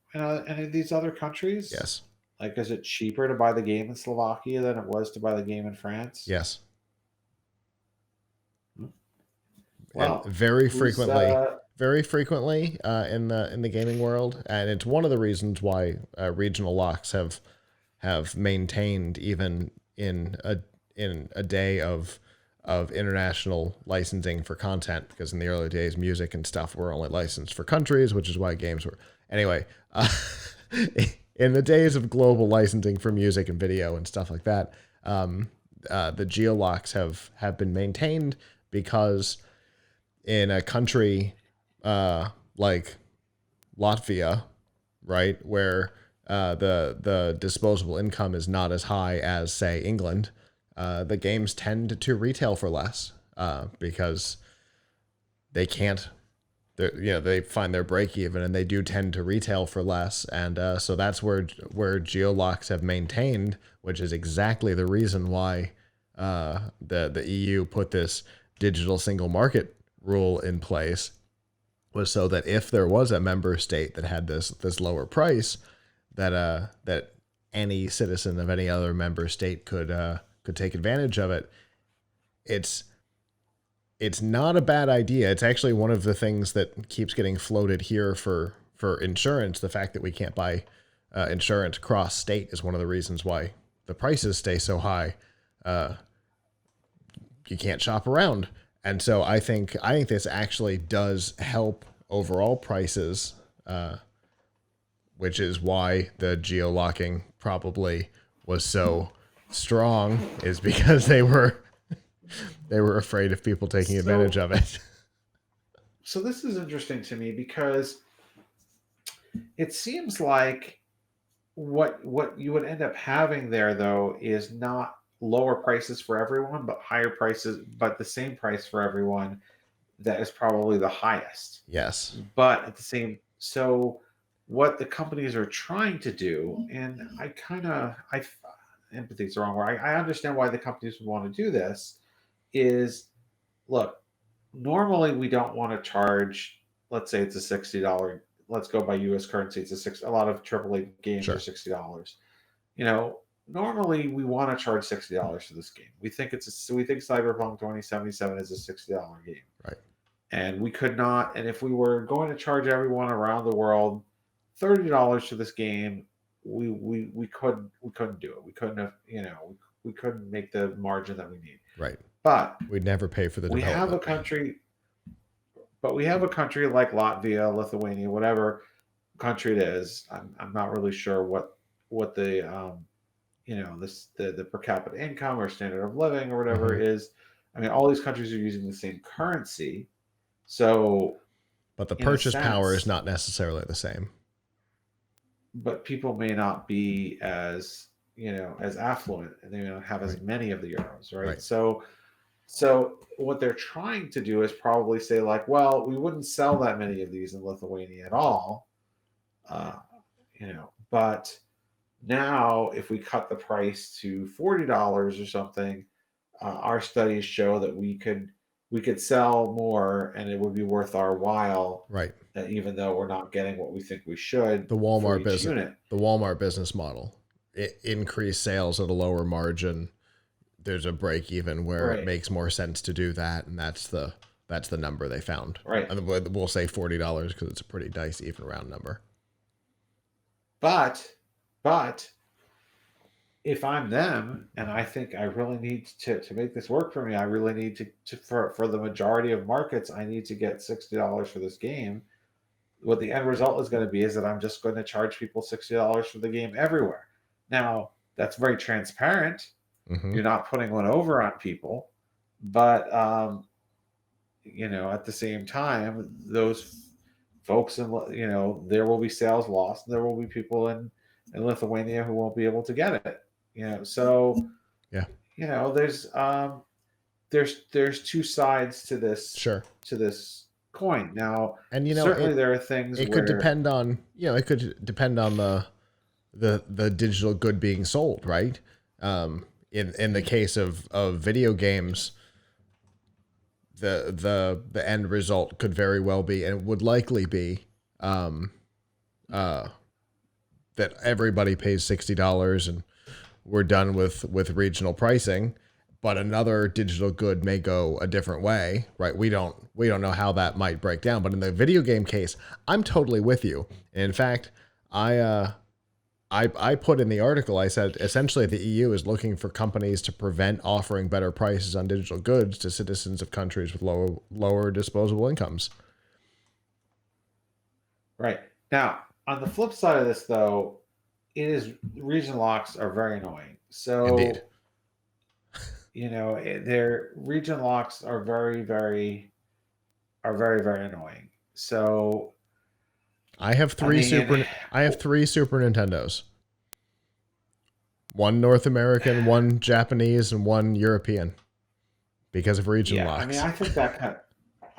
countries? Yes. Like, is it cheaper to buy the game in Slovakia than it was to buy the game in France? Yes. Well, and very frequently in the gaming world, and it's one of the reasons why regional locks have maintained even in a day of international licensing for content, because in the early days music and stuff were only licensed for countries, which is why games were anyway. In the days of global licensing for music and video and stuff like that, the geolocks have been maintained because in a country like Latvia, right, where the disposable income is not as high as, say, England, the games tend to retail for less because they can't. They find their break even, and they do tend to retail for less, and so that's where geolocks have maintained, which is exactly the reason why the EU put this digital single market rule in place, was so that if there was a member state that had this lower price, that any citizen of any other member state could take advantage of it. It's not a bad idea. It's actually one of the things that keeps getting floated here for insurance. The fact that we can't buy insurance cross state is one of the reasons why the prices stay so high, you can't shop around. And so I think this actually does help overall prices, which is why the geolocking probably was so strong, is because they were afraid of people taking advantage of it. So this is interesting to me because it seems like what you would end up having there, though, is not lower prices for everyone, but higher prices, but the same price for everyone. That is probably the highest. Yes. But at the same, so what the companies are trying to do, and empathy is the wrong word. I understand why the companies would want to do this. Is look, normally we don't want to charge. Let's say it's a $60. Let's go by U.S. currency. It's a lot of AAA games Sure. are $60. You know, normally we want to charge $60 for this game. We think Cyberpunk 2077 is a $60 game. Right. And we could not, and if we were going to charge everyone around the world $30 for this game, we couldn't do it. We couldn't have, we couldn't make the margin that we need. Right. But we'd never pay for the development. We have a country like Latvia, Lithuania, whatever country it is. I'm not really sure what the the per capita income or standard of living or whatever is. I mean, all these countries are using the same currency. So, but the purchase power is not necessarily the same. But people may not be as as affluent, and they don't have as many of the euros, right? So what they're trying to do is probably say like, well, we wouldn't sell that many of these in Lithuania at all, but now if we cut the price to $40 or something, our studies show that we could sell more and it would be worth our while, right? Even though we're not getting what we think we should. The Walmart business model, increase sales at a lower margin. There's a break even where it makes more sense to do that, and that's the number they found. Right. And we'll say $40 because it's a pretty dicey even round number. But if I'm them and I think I really need to make this work for me, I really need to for the majority of markets, I need to get $60 for this game. What the end result is going to be is that I'm just going to charge people $60 for the game everywhere. Now, that's very transparent. Mm-hmm. You're not putting one over on people, but at the same time, those folks there will be sales lost. There will be people in Lithuania who won't be able to get it. So yeah, there's two sides to this. Sure. To this coin now, and certainly there are things. It could depend on the digital good being sold, right? In the case of video games, the end result could very well be, and would likely be, that everybody pays $60 and we're done with regional pricing. But another digital good may go a different way, right? We don't know how that might break down. But in the video game case, I'm totally with you. And in fact, I put in the article, I said, essentially the EU is looking for companies to prevent offering better prices on digital goods to citizens of countries with lower disposable incomes. Right. Now, on the flip side of this, though, region locks are very annoying. So, indeed, their region locks are very, very annoying. So, I have three Super Nintendos. One North American, one Japanese, and one European, because of region locks. I mean, I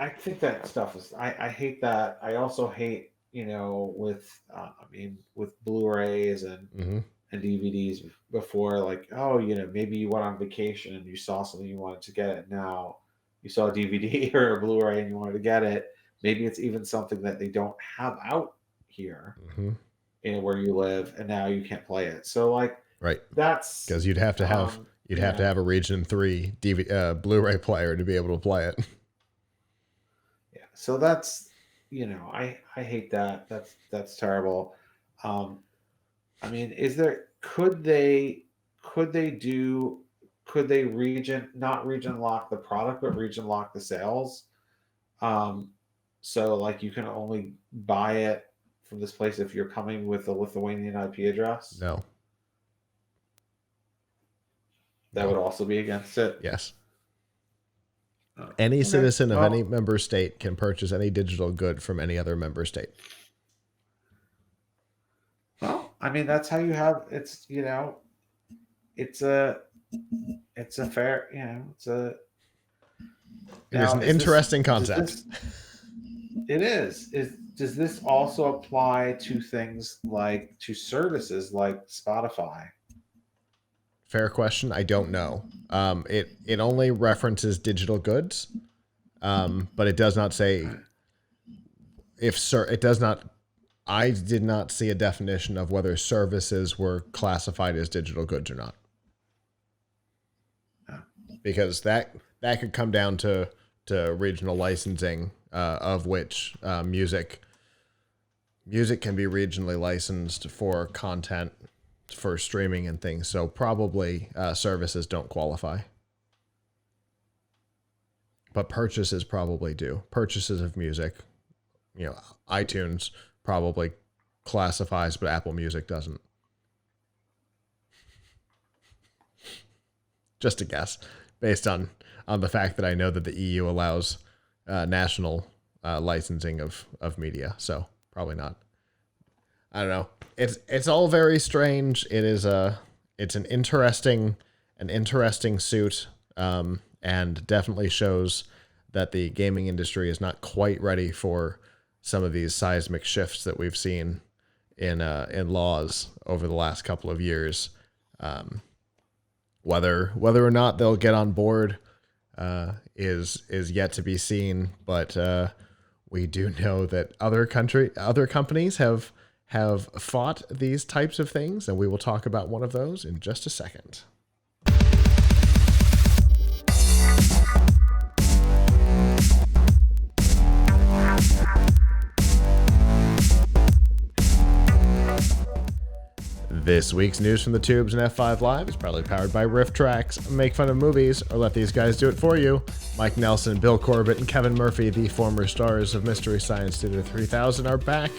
think that stuff is. I hate that. I also hate with Blu-rays and DVDs before, like, maybe you went on vacation and you saw something, you wanted to get it. Now you saw a DVD or a Blu-ray and you wanted to get it. Maybe it's even something that they don't have out here in where you live, and now you can't play it. So, like, right, that's because you'd have to have have to have a Region 3 Blu-ray player to be able to play it. Yeah, so that's I hate that. That's terrible. I mean, could they could they not region lock the product, but region lock the sales? So like you can only buy it from this place if you're coming with a Lithuanian IP address? No. That would also be against it? Yes. Okay. Citizen of any member state can purchase any digital good from any other member state. Well, I mean, that's how you have, it's, it's a fair, it's a. It is an interesting concept. It is. Does this also apply to things like, to services like Spotify? Fair question. I don't know. It only references digital goods, but it does not say it does not. I did not see a definition of whether services were classified as digital goods or not, because that could come down to regional licensing, of which music can be regionally licensed for content, for streaming and things. So probably services don't qualify, but purchases probably do. Purchases of music, iTunes probably classifies, but Apple Music doesn't. Just a guess, based on the fact that I know that the EU allows national licensing of media, so probably not. I don't know. It's all very strange. It's an interesting suit, and definitely shows that the gaming industry is not quite ready for some of these seismic shifts that we've seen in laws over the last couple of years. Whether or not they'll get on board is yet to be seen, but we do know that other companies have fought these types of things, and we will talk about one of those in just a second. This week's news from the tubes and F5 Live is proudly powered by RiffTrax. Make fun of movies, or let these guys do it for you. Mike Nelson, Bill Corbett, and Kevin Murphy, the former stars of Mystery Science Theater 3000, are back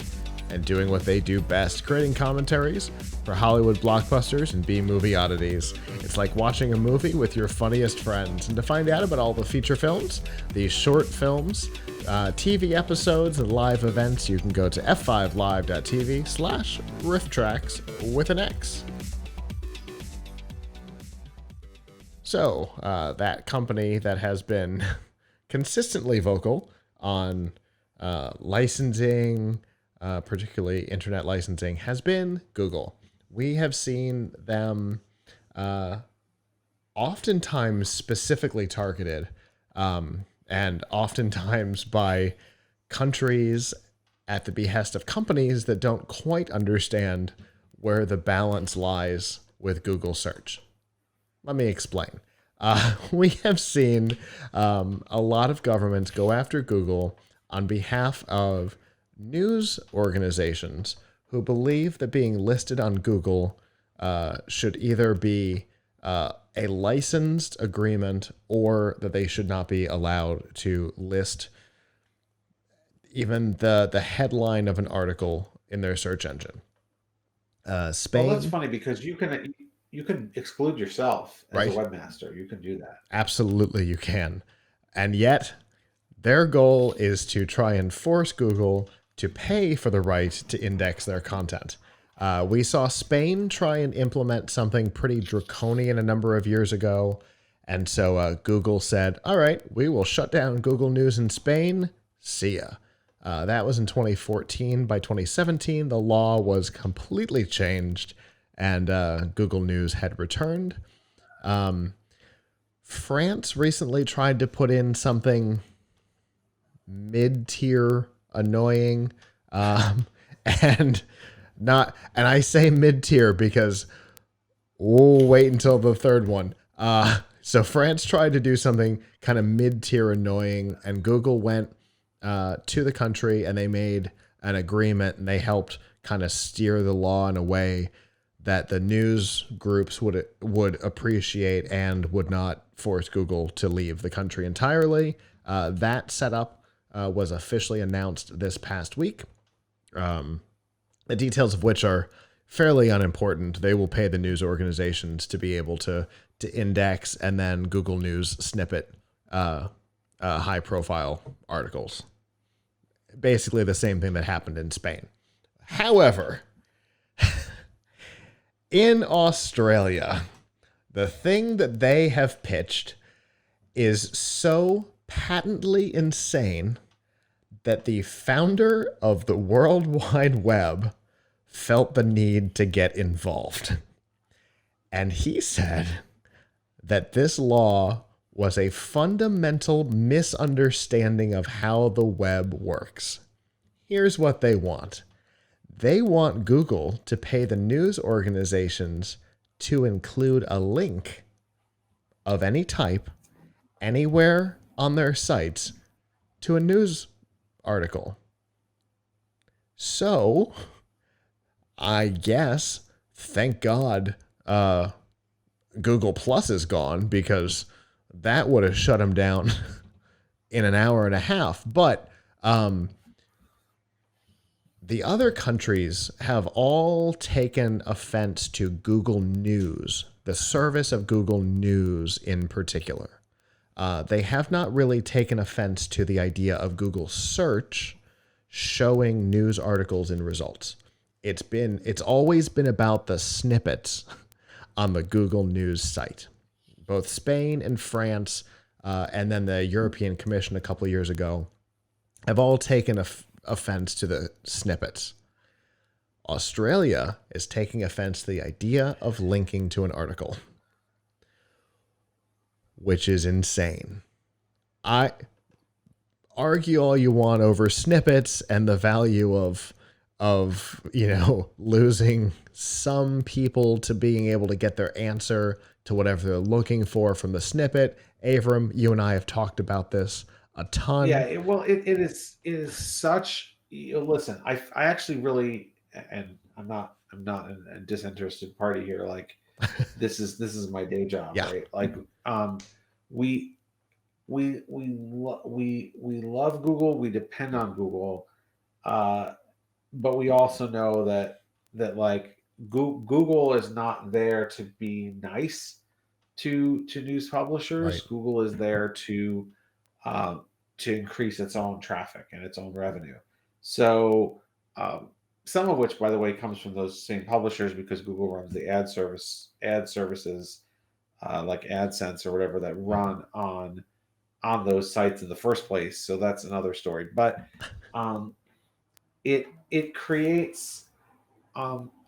and doing what they do best, creating commentaries for Hollywood blockbusters and B-movie oddities. It's like watching a movie with your funniest friends. And to find out about all the feature films, these short films, TV episodes, and live events, you can go to f5live.tv/rifftrax with an X. So, that company that has been consistently vocal on licensing, particularly internet licensing, has been Google. We have seen them oftentimes specifically targeted, and oftentimes by countries at the behest of companies that don't quite understand where the balance lies with Google search. Let me explain. We have seen a lot of governments go after Google on behalf of news organizations who believe that being listed on Google should either be a licensed agreement, or that they should not be allowed to list even the headline of an article in their search engine. Spain. Well, that's funny because you can exclude yourself as right? a webmaster. You can do that. Absolutely, you can. And yet, their goal is to try and force Google to pay for the right to index their content. We saw Spain try and implement something pretty draconian a number of years ago. And so Google said, all right, we will shut down Google News in Spain. See ya. That was in 2014. By 2017, the law was completely changed, and Google News had returned. France recently tried to put in something mid-tier annoying, and I say mid-tier because we'll wait until the third one. So France tried to do something kind of mid-tier annoying, and Google went to the country and they made an agreement, and they helped kind of steer the law in a way that the news groups would appreciate and would not force Google to leave the country entirely. That setup was officially announced this past week. The details of which are fairly unimportant. They will pay the news organizations to be able to index and then Google News snippet high-profile articles. Basically the same thing that happened in Spain. However, in Australia, the thing that they have pitched is so patently insane that the founder of the World Wide Web felt the need to get involved. And he said that this law was a fundamental misunderstanding of how the web works. Here's what they want. They want Google to pay the news organizations to include a link of any type anywhere on their sites to a news article. So, I guess, thank God, Google Plus is gone, because that would have shut them down in an hour and a half. But the other countries have all taken offense to Google News, the service of Google News in particular. They have not really taken offense to the idea of Google Search showing news articles and results. It's always been about the snippets on the Google News site. Both Spain and France, and then the European Commission a couple of years ago, have all taken offense to the snippets. Australia is taking offense to the idea of linking to an article, which is insane. I argue all you want over snippets and the value of losing some people to being able to get their answer to whatever they're looking for from the snippet. Avram, you and I have talked about this a ton. Yeah, it is such. Listen, I actually really, and I'm not a disinterested party here. Like, this is my day job, Yeah. right? Like, we love Google. We depend on Google, but we also know that like Google is not there to be nice to news publishers. Right. Google is there to increase its own traffic and its own revenue. So some of which, by the way, comes from those same publishers, because Google runs the ad services like AdSense or whatever that run on those sites in the first place. So that's another story. But it creates.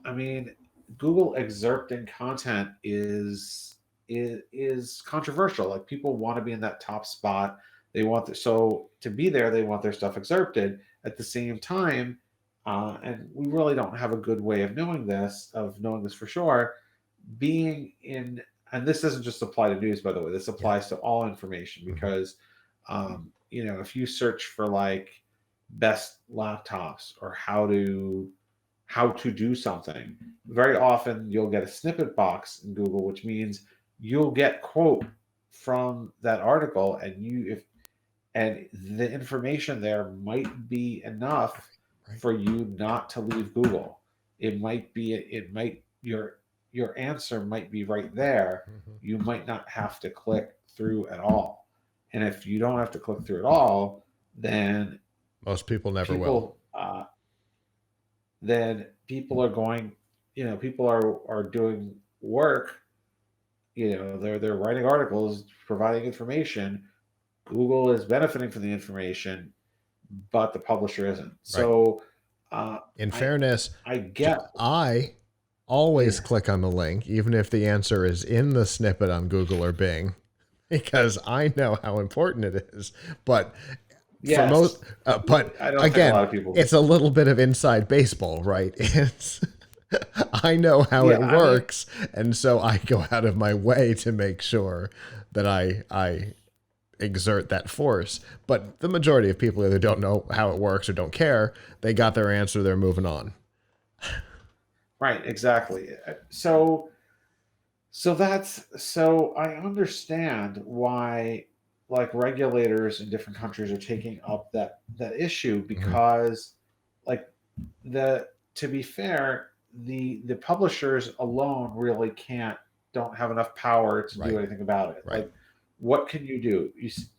I mean, Google excerpting content is controversial. Like, people want to be in that top spot. They want so to be there, they want their stuff excerpted. At the same time, and we really don't have a good way of knowing this for sure. Being in, and this doesn't just apply to news, by the way. This applies to all information, because if you search for like best laptops or how to do something, very often you'll get a snippet box in Google, which means you'll get quote from that article, and the information there might be enough for you not to leave Google. Your answer might be right there. You might not have to click through at all. And if you don't have to click through at all, then most people never will. Then people are going, people are doing work, they're writing articles, providing information. Google is benefiting from the information, but the publisher isn't. Right. So, in fairness, I always click on the link, even if the answer is in the snippet on Google or Bing, because I know how important it is. But for most, but again, a lot of people, it's a little bit of inside baseball, right? I know how it works, and so I go out of my way to make sure that I exert that force. But the majority of people either don't know how it works or don't care. They got their answer, they're moving on. Right, exactly. So I understand why like regulators in different countries are taking up that issue Hmm. because like the to be fair, the publishers alone really don't have enough power to do Right. anything about it. Right. Like what can you do?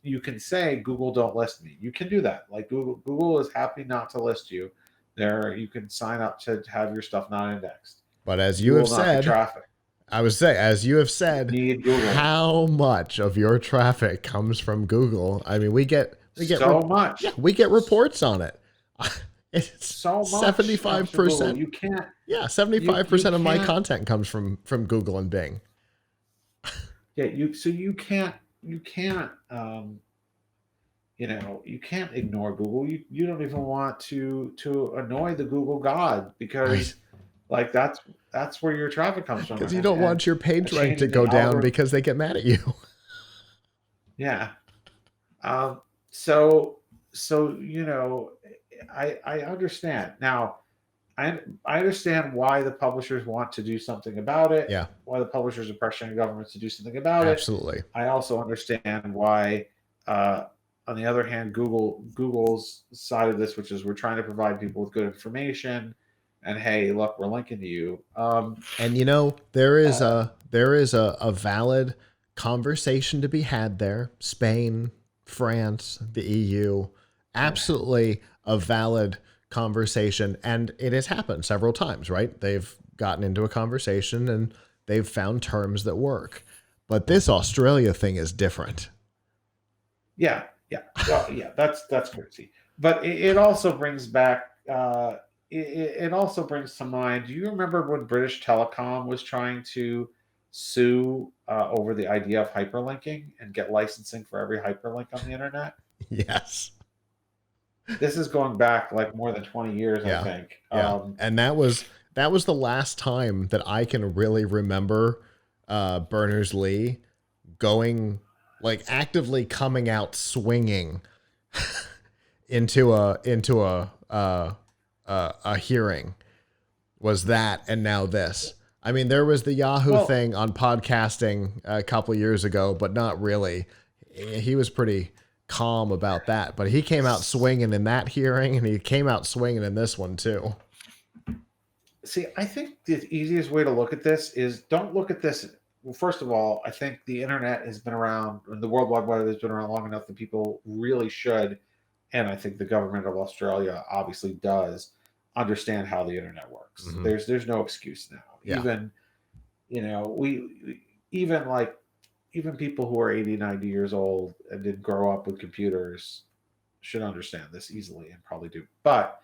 You can say Google don't list me. You can do that. Like Google is happy not to list you. There you can sign up to have your stuff not indexed. But as you You have will not get said, traffic. I would say, as you have You said, need Google. how much of your traffic comes from Google? I mean, So much. we get reports on it. It's So much comes from Google. 75%. Yeah, You 75% of my can't content comes from Google and Bing. yeah, you can't you can't ignore Google. You don't even want to annoy the Google god Right. because like that's where your traffic comes from. Because you don't And want your a page rank change to in the go down algorithm. because they get mad at you. Yeah. Um, so I understand. Now I understand why the publishers want to do something about it, Yeah, why the publishers are pressuring governments to do something about it. absolutely. I also understand why, uh, on the other hand, Google's side of this, which is we're trying to provide people with good information, and hey, look, we're linking to you. And Uh, there is a valid conversation to be had there. Spain, France, the EU, yeah, absolutely a valid conversation, and it has happened several times, right? They've gotten into a conversation and they've found terms that work. But this Australia thing is different. yeah, yeah. Well, yeah, that's crazy. But it also brings back. It also brings to mind. Do you remember when British Telecom was trying to sue over the idea of hyperlinking and get licensing for every hyperlink on the internet? Yes. This is going back like more than 20 years, I Yeah. think. Yeah. And that was the last time that I can really remember Berners-Lee going like actively coming out swinging into a hearing was that, and now this. I mean, there was the Yahoo Well, thing on podcasting a couple years ago, but not really. He was pretty calm about that, but he came out swinging in that hearing, and he came out swinging in this one too. see, I think the easiest way to look at this is don't look at this. Well, first of all, I think the internet has been around, and the World Wide Web has been around long enough that people really should, and I think the government of Australia obviously does understand how the internet works. Hmm. There's no excuse now. Yeah. Even even like even people who are 80, 90 years old and didn't grow up with computers should understand this easily and probably do. But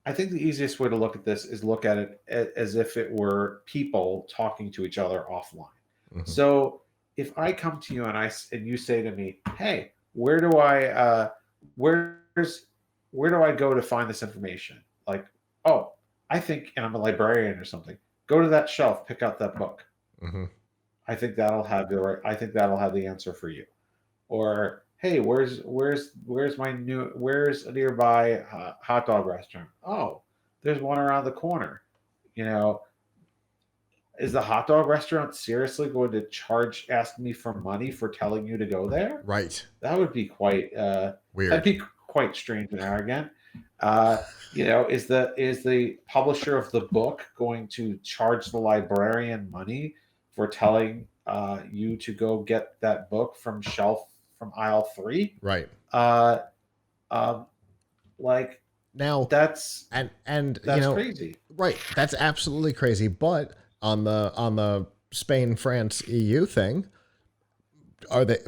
I think the easiest way to look at this is look at it as if it were people talking to each other offline. Hmm. So if I come to you and you say to me, "Hey, where's where do I go to find this information?" Like, "Oh, I think," and I'm a librarian or something. Go to that shelf, pick out that book. Hmm. I think that'll have the answer for you. Or hey, where's a nearby hot dog restaurant? Oh, there's one around the corner. You know, is the hot dog restaurant seriously going to ask me for money for telling you to go there? Right. That would be that'd Weird. be quite strange and arrogant. Is the publisher of the book going to charge the librarian money for telling you to go get that book from aisle 3? Right. Uh, um, like Now, that's and that's crazy. right, that's absolutely crazy. But on the Spain France EU thing, are they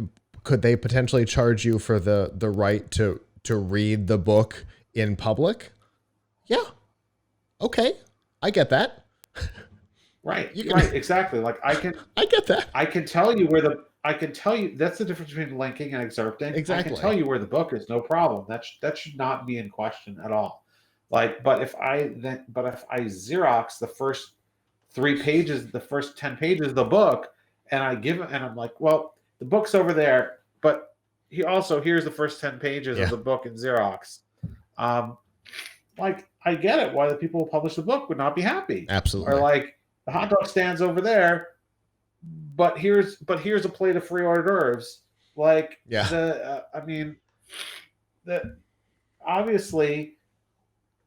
could they potentially charge you for the right to read the book in public? Yeah. Okay. I get that. Right, You can right, exactly. Like I get that. I can tell you that's the difference between linking and excerpting. I can Exactly. tell you where the book is, no problem. That should not be in question at all. Like, but if I Xerox the first 3 pages, the first 10 pages of the book, and I give it, and I'm like, well, the book's over there, but here's the first 10 pages of Yeah. the book in Xerox. Um, like, I get it why the people who publish the book would not be happy. Absolutely. Or like the hot dog stands over there, but here's a plate of free hors d'oeuvres. Like I mean, the obviously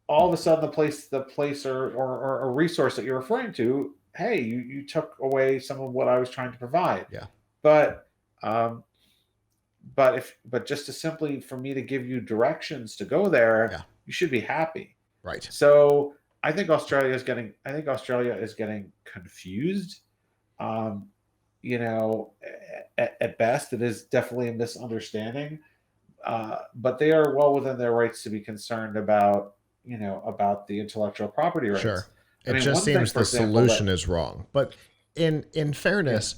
all of a sudden the place or a resource that you're referring to, hey, you took away some of what I was trying to provide. Yeah. But but just to simply for me to give you directions to go there, you should be happy. Right. So I think Australia is getting confused. You know, at best, it is definitely a misunderstanding. But they are well within their rights to be concerned about, you know, about the intellectual property rights. Sure. I mean, just seems the solution is wrong. But in fairness,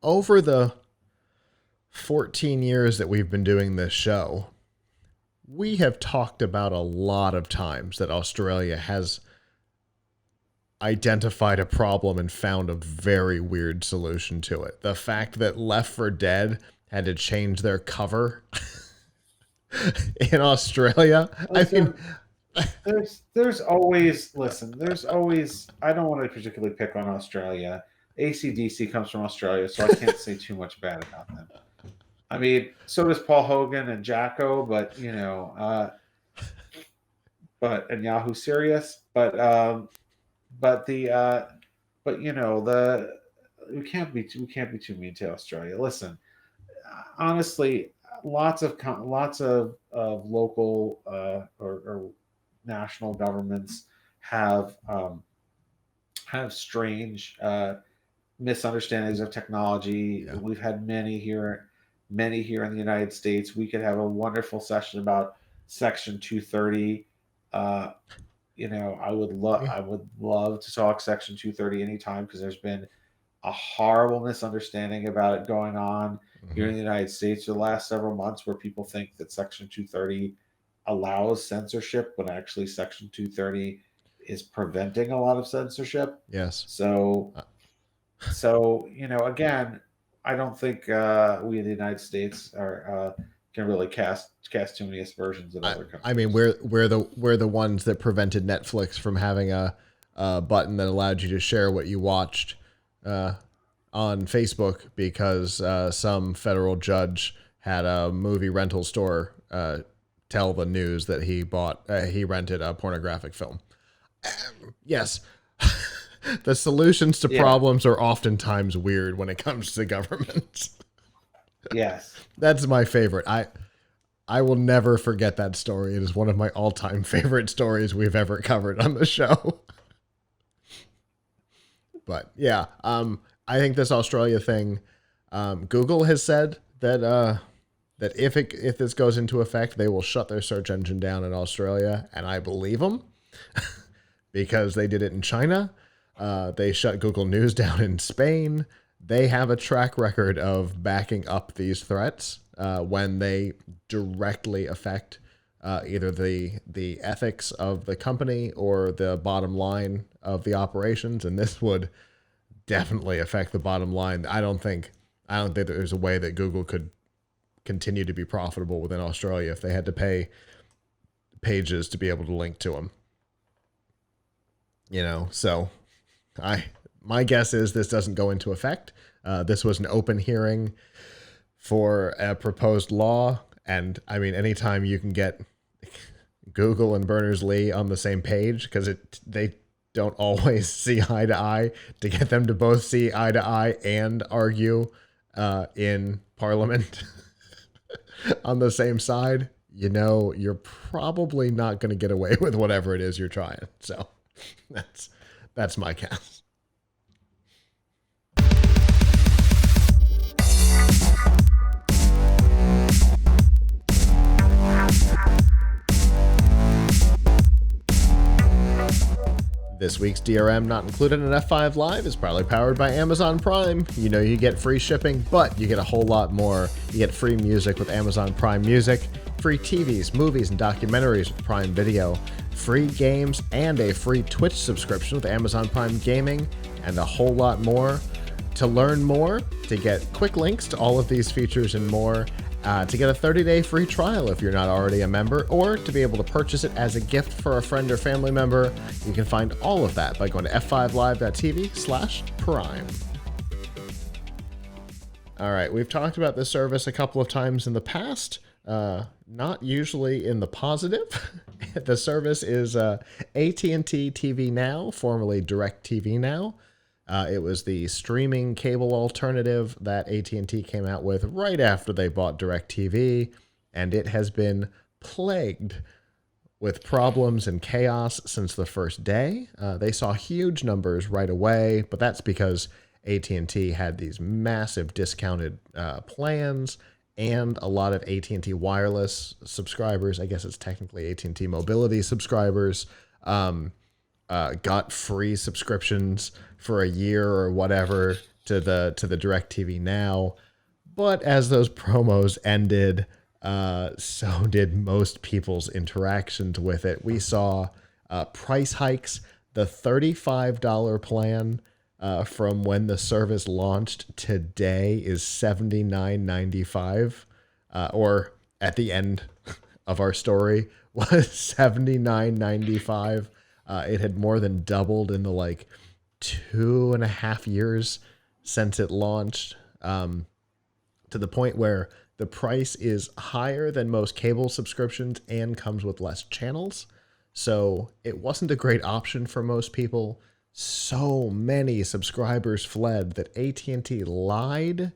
over the 14 years that we've been doing this show, we have talked about a lot of times that Australia has identified a problem and found a very weird solution to it. The fact that Left 4 Dead had to change their cover in Australia. Listen, there's always I don't want to particularly pick on Australia. AC/DC comes from Australia, so I can't say too much bad about them. I mean, so does Paul Hogan and Jacko, but you know, and Yahoo Serious, but you know, we can't be too mean to Australia. Listen, honestly, lots of local or national governments have strange misunderstandings of technology. Yeah. We've had many here in the United States. We could have a wonderful session about Section 230. You know, I would love to talk Section 230 anytime, because there's been a horrible misunderstanding about it going on here in the United States for the last several months, where people think that Section 230 allows censorship when actually Section 230 is preventing a lot of censorship. Yes. So you know, again, I don't think we in the United States can really cast too many aspersions at other countries. I mean, we're the ones that prevented Netflix from having a button that allowed you to share what you watched on Facebook, because some federal judge had a movie rental store tell the news that he rented a pornographic film. Yes. The solutions to problems are oftentimes weird when it comes to government. Yes. That's my favorite. I will never forget that story. It is one of my all-time favorite stories we've ever covered on the show. But yeah, I think this Australia thing, Google has said that if this goes into effect, they will shut their search engine down in Australia, and I believe them because they did it in China. They shut Google News down in Spain. They have a track record of backing up these threats when they directly affect either the ethics of the company or the bottom line of the operations. And this would definitely affect the bottom line. I don't think there's a way that Google could continue to be profitable within Australia if they had to pay pages to be able to link to them. You know, so my guess is this doesn't go into effect. This was an open hearing for a proposed law. And I mean, anytime you can get Google and Berners-Lee on the same page, because they don't always see eye to eye, to get them to both see eye to eye and argue in Parliament on the same side, you know, you're probably not going to get away with whatever it is you're trying. So that's my guess. This week's DRM Not Included in F5 Live is proudly powered by Amazon Prime. You know, you get free shipping, but you get a whole lot more. You get free music with Amazon Prime Music, free TVs, movies, and documentaries with Prime Video, free games, and a free Twitch subscription with Amazon Prime Gaming, and a whole lot more. To learn more, to get quick links to all of these features and more, to get a 30-day free trial if you're not already a member, or to be able to purchase it as a gift for a friend or family member. You can find all of that by going to f5live.tv/prime. All right, we've talked about this service a couple of times in the past, not usually in the positive. The service is AT&T TV Now, formerly DirecTV Now. It was the streaming cable alternative that AT&T came out with right after they bought DirecTV, and it has been plagued with problems and chaos since the first day. They saw huge numbers right away, but that's because AT&T had these massive discounted plans, and a lot of AT&T wireless subscribers, I guess it's technically AT&T mobility subscribers, got free subscriptions for a year or whatever to the DirecTV Now. But as those promos ended, so did most people's interactions with it. We saw price hikes. The $35 plan from when the service launched today is $79.95, or at the end of our story was $79.95. It had more than doubled in the 2.5 years since it launched, to the point where the price is higher than most cable subscriptions and comes with less channels. So it wasn't a great option for most people. So many subscribers fled that AT&T lied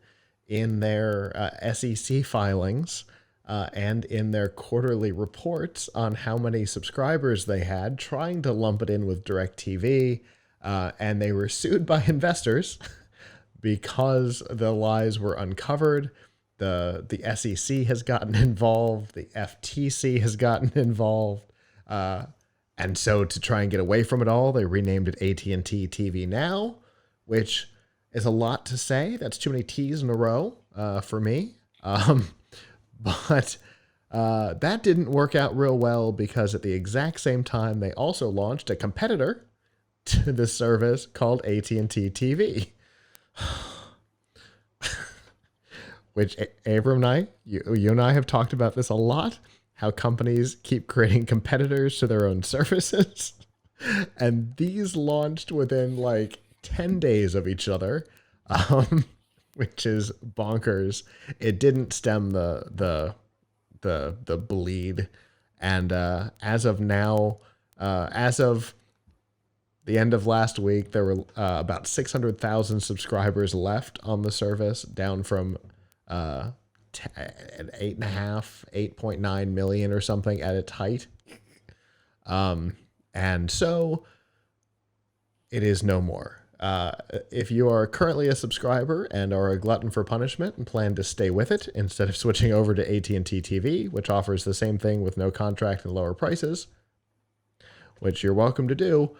in their SEC filings and in their quarterly reports on how many subscribers they had, trying to lump it in with DirecTV, and they were sued by investors because the lies were uncovered. The SEC has gotten involved, the FTC has gotten involved, and so to try and get away from it all, they renamed it AT&T TV Now, which is a lot to say. That's too many T's in a row for me. But that didn't work out real well, because at the exact same time, they also launched a competitor to the service called AT&T TV. Which Avram and I, you and I have talked about this a lot, how companies keep creating competitors to their own services. And these launched within 10 days of each other, which is bonkers. It didn't stem the bleed. And as of now, as of the end of last week, there were about 600,000 subscribers left on the service, down from 8.9 million or something at its height. And so it is no more. If you are currently a subscriber and are a glutton for punishment and plan to stay with it instead of switching over to AT&T TV, which offers the same thing with no contract and lower prices, which you're welcome to do,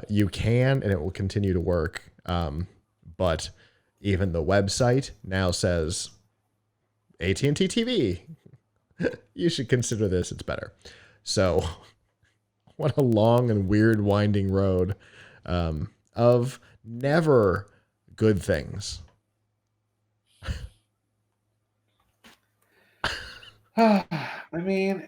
you can, and it will continue to work. But even the website now says AT&T TV. You should consider this. It's better. So what a long and weird winding road of never good things. I mean,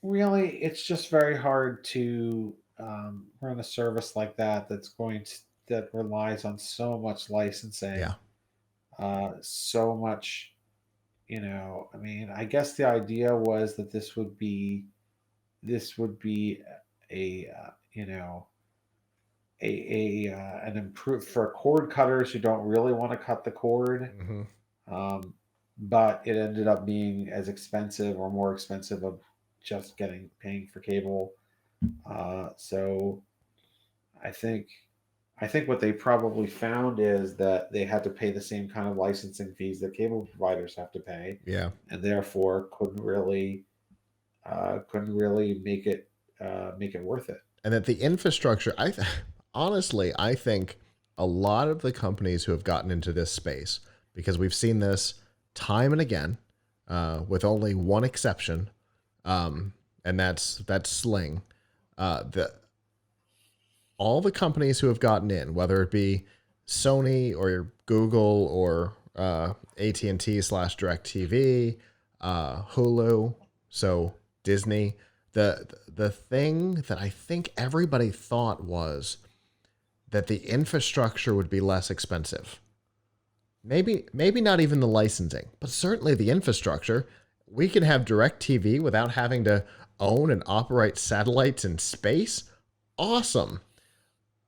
really, it's just very hard to run a service like that that relies on so much licensing. Yeah. So much, I mean, I guess the idea was that this would be a an improve for cord cutters who don't really want to cut the cord. Mm-hmm. But it ended up being as expensive or more expensive of just paying for cable. So I think what they probably found is that they had to pay the same kind of licensing fees that cable providers have to pay. Yeah. And therefore couldn't really make it worth it. And that the infrastructure, honestly, I think a lot of the companies who have gotten into this space, because we've seen this time and again, with only one exception, and that's Sling. All the companies who have gotten in, whether it be Sony or Google or AT&T/DirecTV, Hulu, so Disney. The thing that I think everybody thought was that the infrastructure would be less expensive. Maybe not even the licensing, but certainly the infrastructure. We can have DirecTV without having to own and operate satellites in space. Awesome.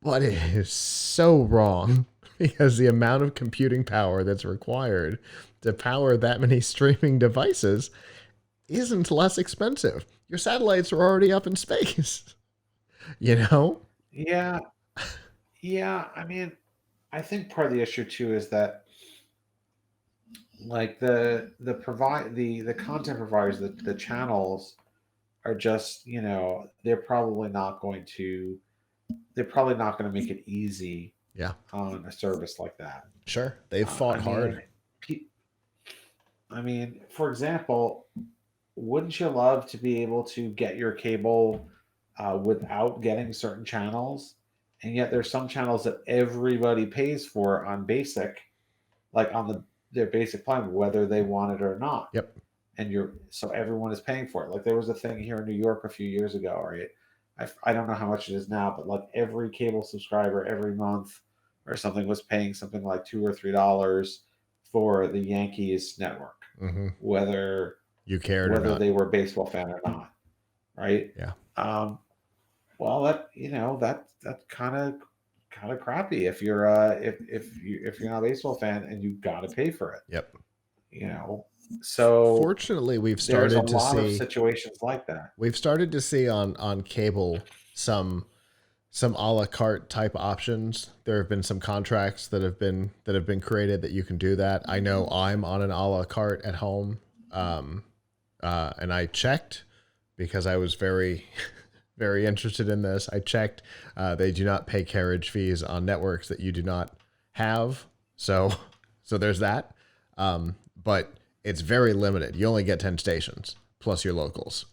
But it is so wrong because the amount of computing power that's required to power that many streaming devices isn't less expensive. Your satellites are already up in space, you know? Yeah. Yeah. I mean, I think part of the issue too is that like the content providers, the channels are just, they're probably not going to make it easy Yeah, on a service like that. sure. They've fought hard. Pe- for example, wouldn't you love to be able to get your cable without getting certain channels? And yet there's some channels that everybody pays for on basic, like on their basic plan, whether they want it or not. Yep. And so everyone is paying for it. Like there was a thing here in New York a few years ago, right? I don't know how much it is now, but like every cable subscriber every month or something was paying something like $2 or $3 for the Yankees network, whether you cared or not. they were a baseball fan or not, right? Yeah. Well, that's kind of crappy if you're if you're not a baseball fan and you got to pay for it. Yep. So fortunately, we've started to see of situations like that. We've started to see on cable some a la carte type options. There have been some contracts that have been created that you can do that. I know I'm on an a la carte at home, and I checked because I was very very interested in this. I checked. They do not pay carriage fees on networks that you do not have. So there's that. But it's very limited. You only get 10 stations plus your locals,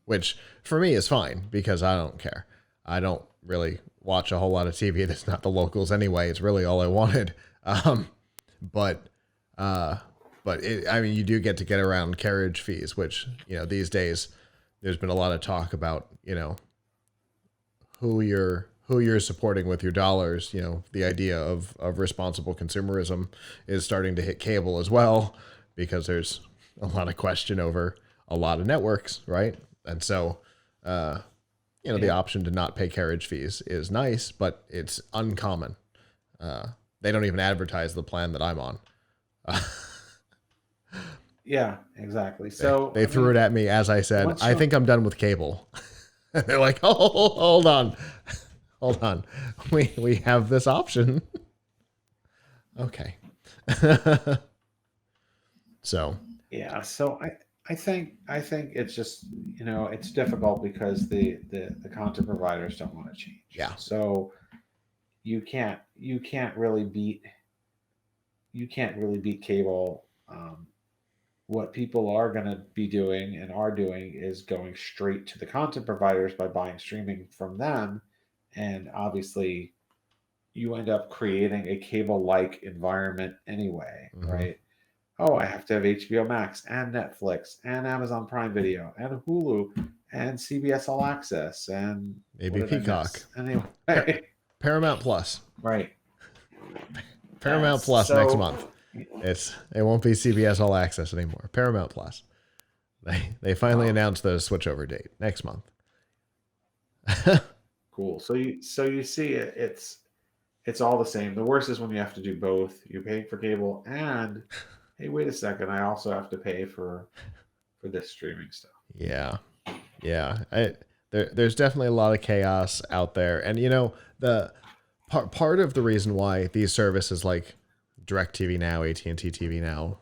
which for me is fine because I don't care. I don't really watch a whole lot of TV that's not the locals anyway. It's really all I wanted. But you do get to get around carriage fees, which, these days there's been a lot of talk about, who you're supporting with your dollars. The idea of responsible consumerism is starting to hit cable as well, because there's a lot of question over a lot of networks, right? And so, the option to not pay carriage fees is nice, but it's uncommon. They don't even advertise the plan that I'm on. Yeah, exactly. So they threw it at me as I said, I think I'm done with cable. They're like, oh, hold on. We have this option. Okay. So. Yeah. So I think it's just, it's difficult because the content providers don't want to change. Yeah. So you can't really beat cable. What people are going to be doing and are doing is going straight to the content providers by buying streaming from them. And obviously you end up creating a cable-like environment anyway, right? Oh, I have to have HBO Max and Netflix and Amazon Prime Video and Hulu and CBS All Access and maybe Peacock. Anyway. Paramount Plus. Right. Paramount Plus next month. It won't be CBS All Access anymore. Paramount Plus. They finally announced the switchover date next month. Cool. So you see it's all the same. The worst is when you have to do both. You're paying for cable and hey, wait a second, I also have to pay for this streaming stuff. Yeah. There's definitely a lot of chaos out there, and the part of the reason why these services like DirecTV Now, AT&T TV Now,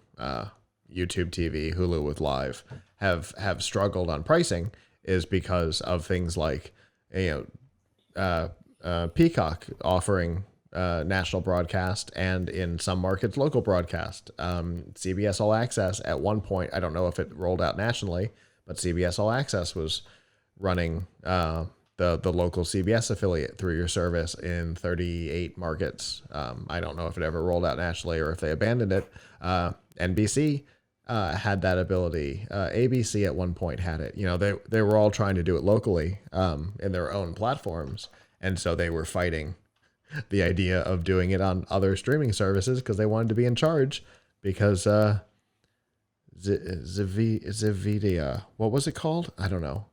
YouTube TV, Hulu with Live have struggled on pricing is because of things like Peacock offering national broadcast and in some markets local broadcast. CBS All Access at one point, I don't know if it rolled out nationally, but CBS All Access was running the local CBS affiliate through your service in 38 markets. I don't know if it ever rolled out nationally or if they abandoned it. NBC had that ability. ABC at one point had it. You know, they were all trying to do it locally in their own platforms, and so they were fighting the idea of doing it on other streaming services because they wanted to be in charge. Because Zvidia, what was it called? I don't know.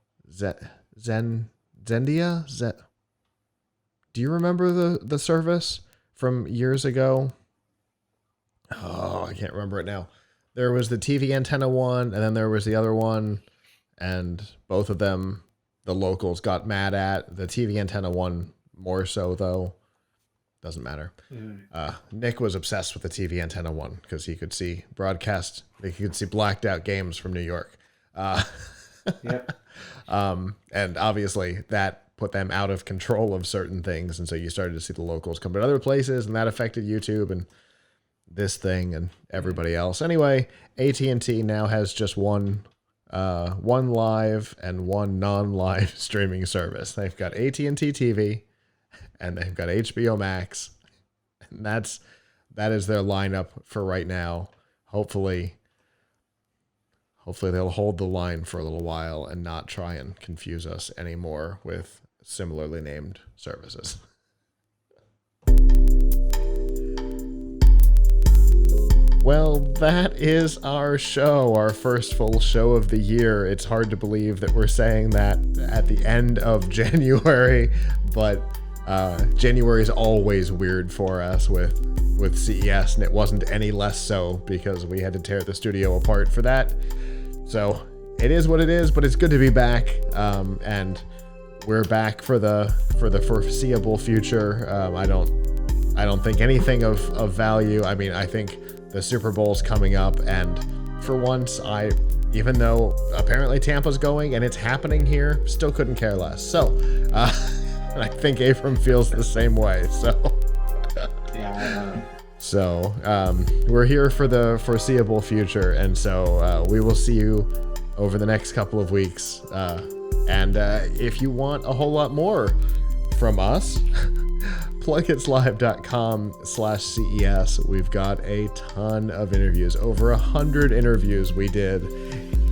Zendia? Do you remember the service from years ago? Oh, I can't remember it now. There was the TV antenna one, and then there was the other one, and both of them the locals got mad at. The TV antenna one more so, though. Doesn't matter. Nick was obsessed with the TV antenna one because he could see broadcast. He could see blacked out games from New York. Yep. And obviously that put them out of control of certain things. And so you started to see the locals come to other places, and that affected YouTube and this thing and everybody else. Anyway, AT&T now has just one live and one non-live streaming service. They've got AT&T TV and they've got HBO Max. And that is their lineup for right now. Hopefully they'll hold the line for a little while and not try and confuse us anymore with similarly named services. Well, that is our show, our first full show of the year. It's hard to believe that we're saying that at the end of January, but January is always weird for us with CES, and it wasn't any less so because we had to tear the studio apart for that. So it is what it is, but it's good to be back, and we're back for the foreseeable future. I don't think anything of value. I mean, I think the Super Bowl's coming up, and for once, even though apparently Tampa's going and it's happening here, still couldn't care less. So, and I think Avram feels the same way. So, Yeah. So we're here for the foreseeable future, and so we will see you over the next couple of weeks. And if you want a whole lot more from us, PLUGHITZlive.com/CES. We've got a ton of interviews, over 100 interviews we did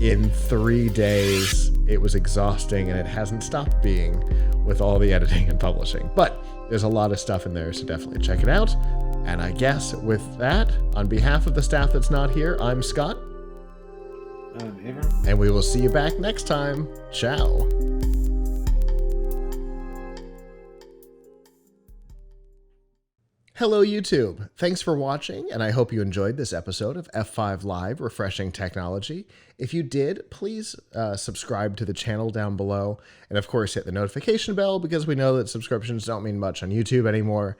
in 3 days. It was exhausting, and it hasn't stopped being with all the editing and publishing. But there's a lot of stuff in there, so definitely check it out. And I guess with that, on behalf of the staff that's not here, I'm Scott. I'm Avram. And we will see you back next time. Ciao. Hello, YouTube. Thanks for watching, and I hope you enjoyed this episode of F5 Live, Refreshing Technology. If you did, please subscribe to the channel down below, and of course hit the notification bell because we know that subscriptions don't mean much on YouTube anymore.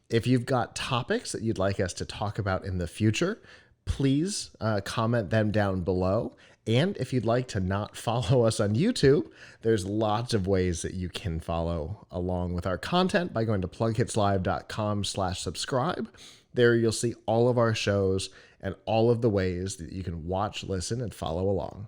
If you've got topics that you'd like us to talk about in the future, please comment them down below. And if you'd like to not follow us on YouTube, there's lots of ways that you can follow along with our content by going to PLUGHITZlive.com/subscribe. There you'll see all of our shows and all of the ways that you can watch, listen, and follow along.